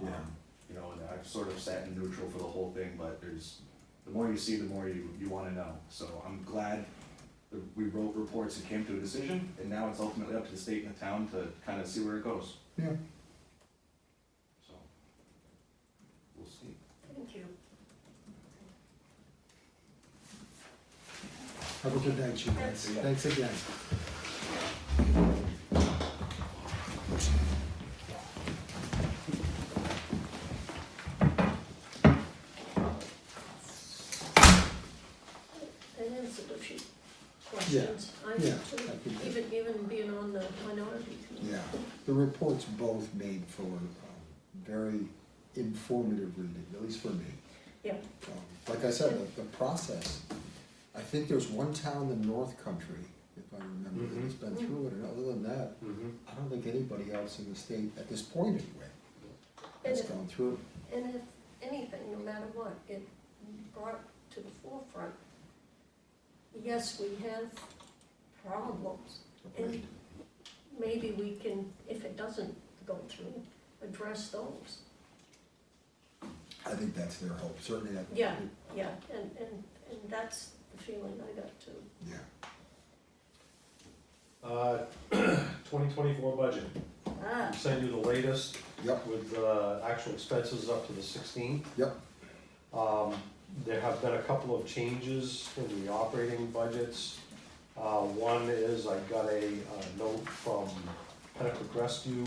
Yeah. You know, and I've sort of sat in neutral for the whole thing, but the more you see, the more you wanna know. So I'm glad that we wrote reports and came to a decision, and now it's ultimately up to the state and the town to kinda see where it goes. yeah. So, we'll see. Thank you. Have a good night, you guys. Yeah. Thanks again. That answered a few questions. I yeah, too, I think even being on the minority committee. Yeah, the reports both made for very informative reading, at least for me. Yeah. Like I said, the process, I think there's one town in North Country, if I remember, that's been through it, and other than that, I don't think anybody else in the state, at this point anyway, has And- gone through. And if anything, no matter what, it brought to the forefront, yes, we have problems, and maybe we can, if it doesn't go through, address those. I think that's their hope, certainly. Yeah, yeah, and that's the feeling I got too. Yeah. 2024 budget. Ah, We send you the latest Yep, with actual expenses up to the 16th. yep, There have been a couple of changes in the operating budgets. One is I got a note from Pennacook Rescue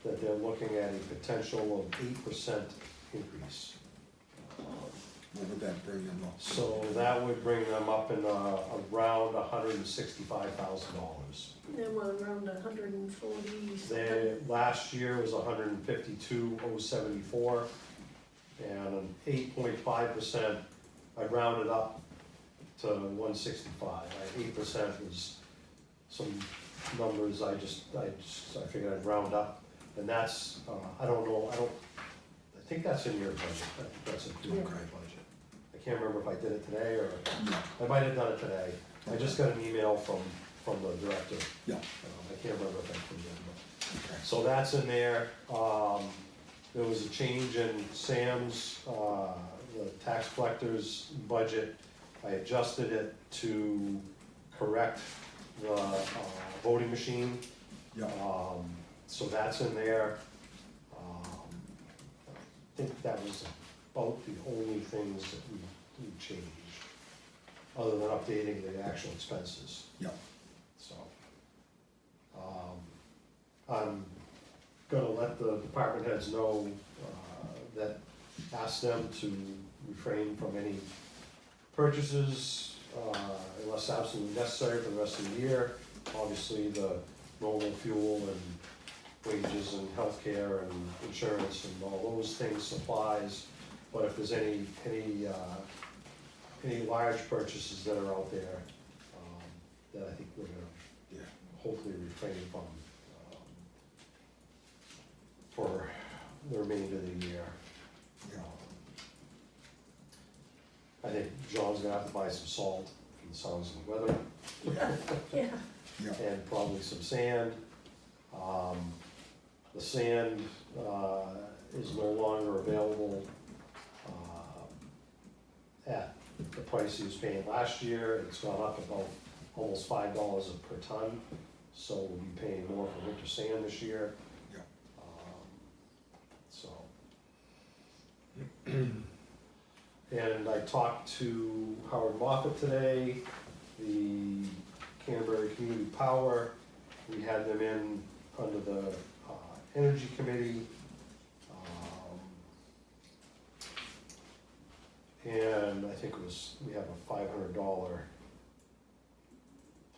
that they're looking at a potential of 8% increase. what would that bring them up? So that would bring them up in around $165,000. then we're around 140 Their something. last year was 152,074, and an 8.5%, I rounded up to 165. 8% was some numbers, I figured I'd round up. And that's, I don't know, I think that's in your budget, I think that's in your budget. I can't remember if I did it today, or, I might have done it today. I just got an email from the director. Yeah. I can't remember if I put it in, but, so that's in there. There was a change in Sam's, the tax collector's budget. I adjusted it to correct the voting machine. Yeah. So that's in there. I think that was about the only things that we changed, other than updating the actual expenses. Yeah. So, I'm gonna let the department heads know, that, ask them to refrain from any purchases, unless absolutely necessary for the rest of the year. Obviously, the normal fuel and wages and healthcare and insurance and all those things, supplies. But if there's any large purchases that are out there, that I think we're gonna hopefully refrain from, for the remainder of the year. I think John's gonna have to buy some salt from the sounds of the weather. Yeah. And probably some sand. The sand, is no longer available, at the price he was paying last year. It's gone up about almost $5 per ton, so we'll be paying more for winter sand this year. Yeah. So. And I talked to Howard Moffett today, the Canterbury Community Power. We had them in under the Energy Committee. And I think we have a $500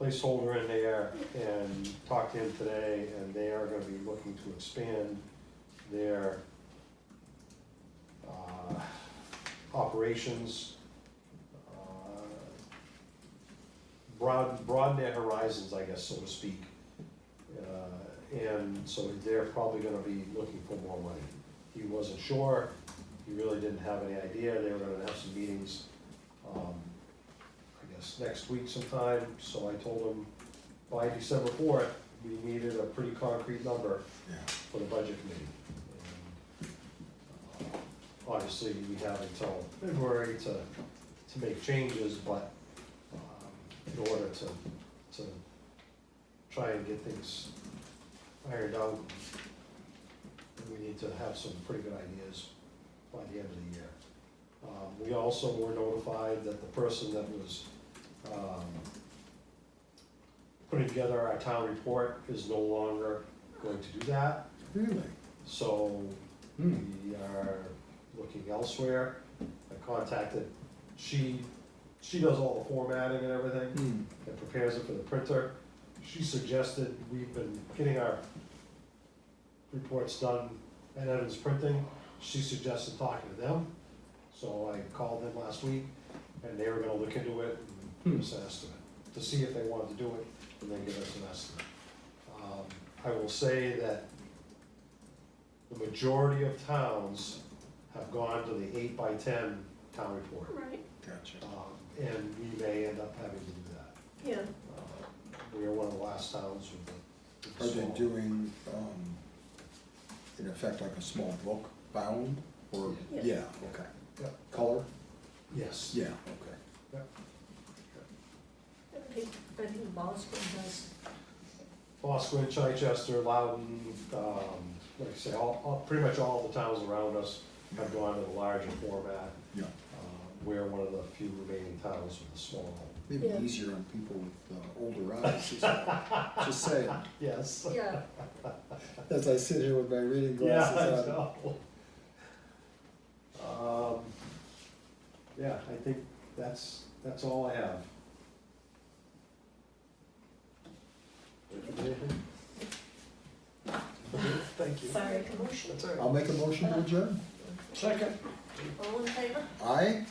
placeholder in there, and talked to him today, and they are gonna be looking to expand their operations, broaden their horizons, I guess, so to speak. And so they're probably gonna be looking for more money. He wasn't sure, he really didn't have any idea. They were gonna have some meetings, I guess, next week sometime. So I told him by December 4th, we needed a pretty concrete number for the budget committee. And, obviously, we have until February to make changes, but in order to try and get things ironed out, we need to have some pretty good ideas by the end of the year. We also were notified that the person that was putting together our town report is no longer going to do that. Really? So we are looking elsewhere. I contacted, she does all the formatting and everything, and prepares it for the printer. She suggested, we've been getting our reports done at Evans Printing. She suggested talking to them. So I called them last week, and they were gonna look into it and give us an estimate, to see if they wanted to do it, and then give us an estimate. I will say that the majority of towns have gone to the 8x10 town report. Right, Gotcha. And we may end up having to do that. yeah. We are one of the last towns with the Are they small- doing, in effect, like a small book bound, or? Yeah. Yeah, okay. Yeah. Color? Yes. Yeah, okay. I think Boston has, Bosquen, Chichester, Loudon, like I say, pretty much all the towns around us have gone to the larger format. Yeah. We're one of the few remaining towns with the small. Maybe Yeah. easier on people with older eyes, just saying, Yes. yeah, as I sit here with my reading Yeah, glasses I on. know. Yeah, I think that's all I have. Thank you. sorry, motion, I'll make a motion to adjourn. Second. all in favor? Aye?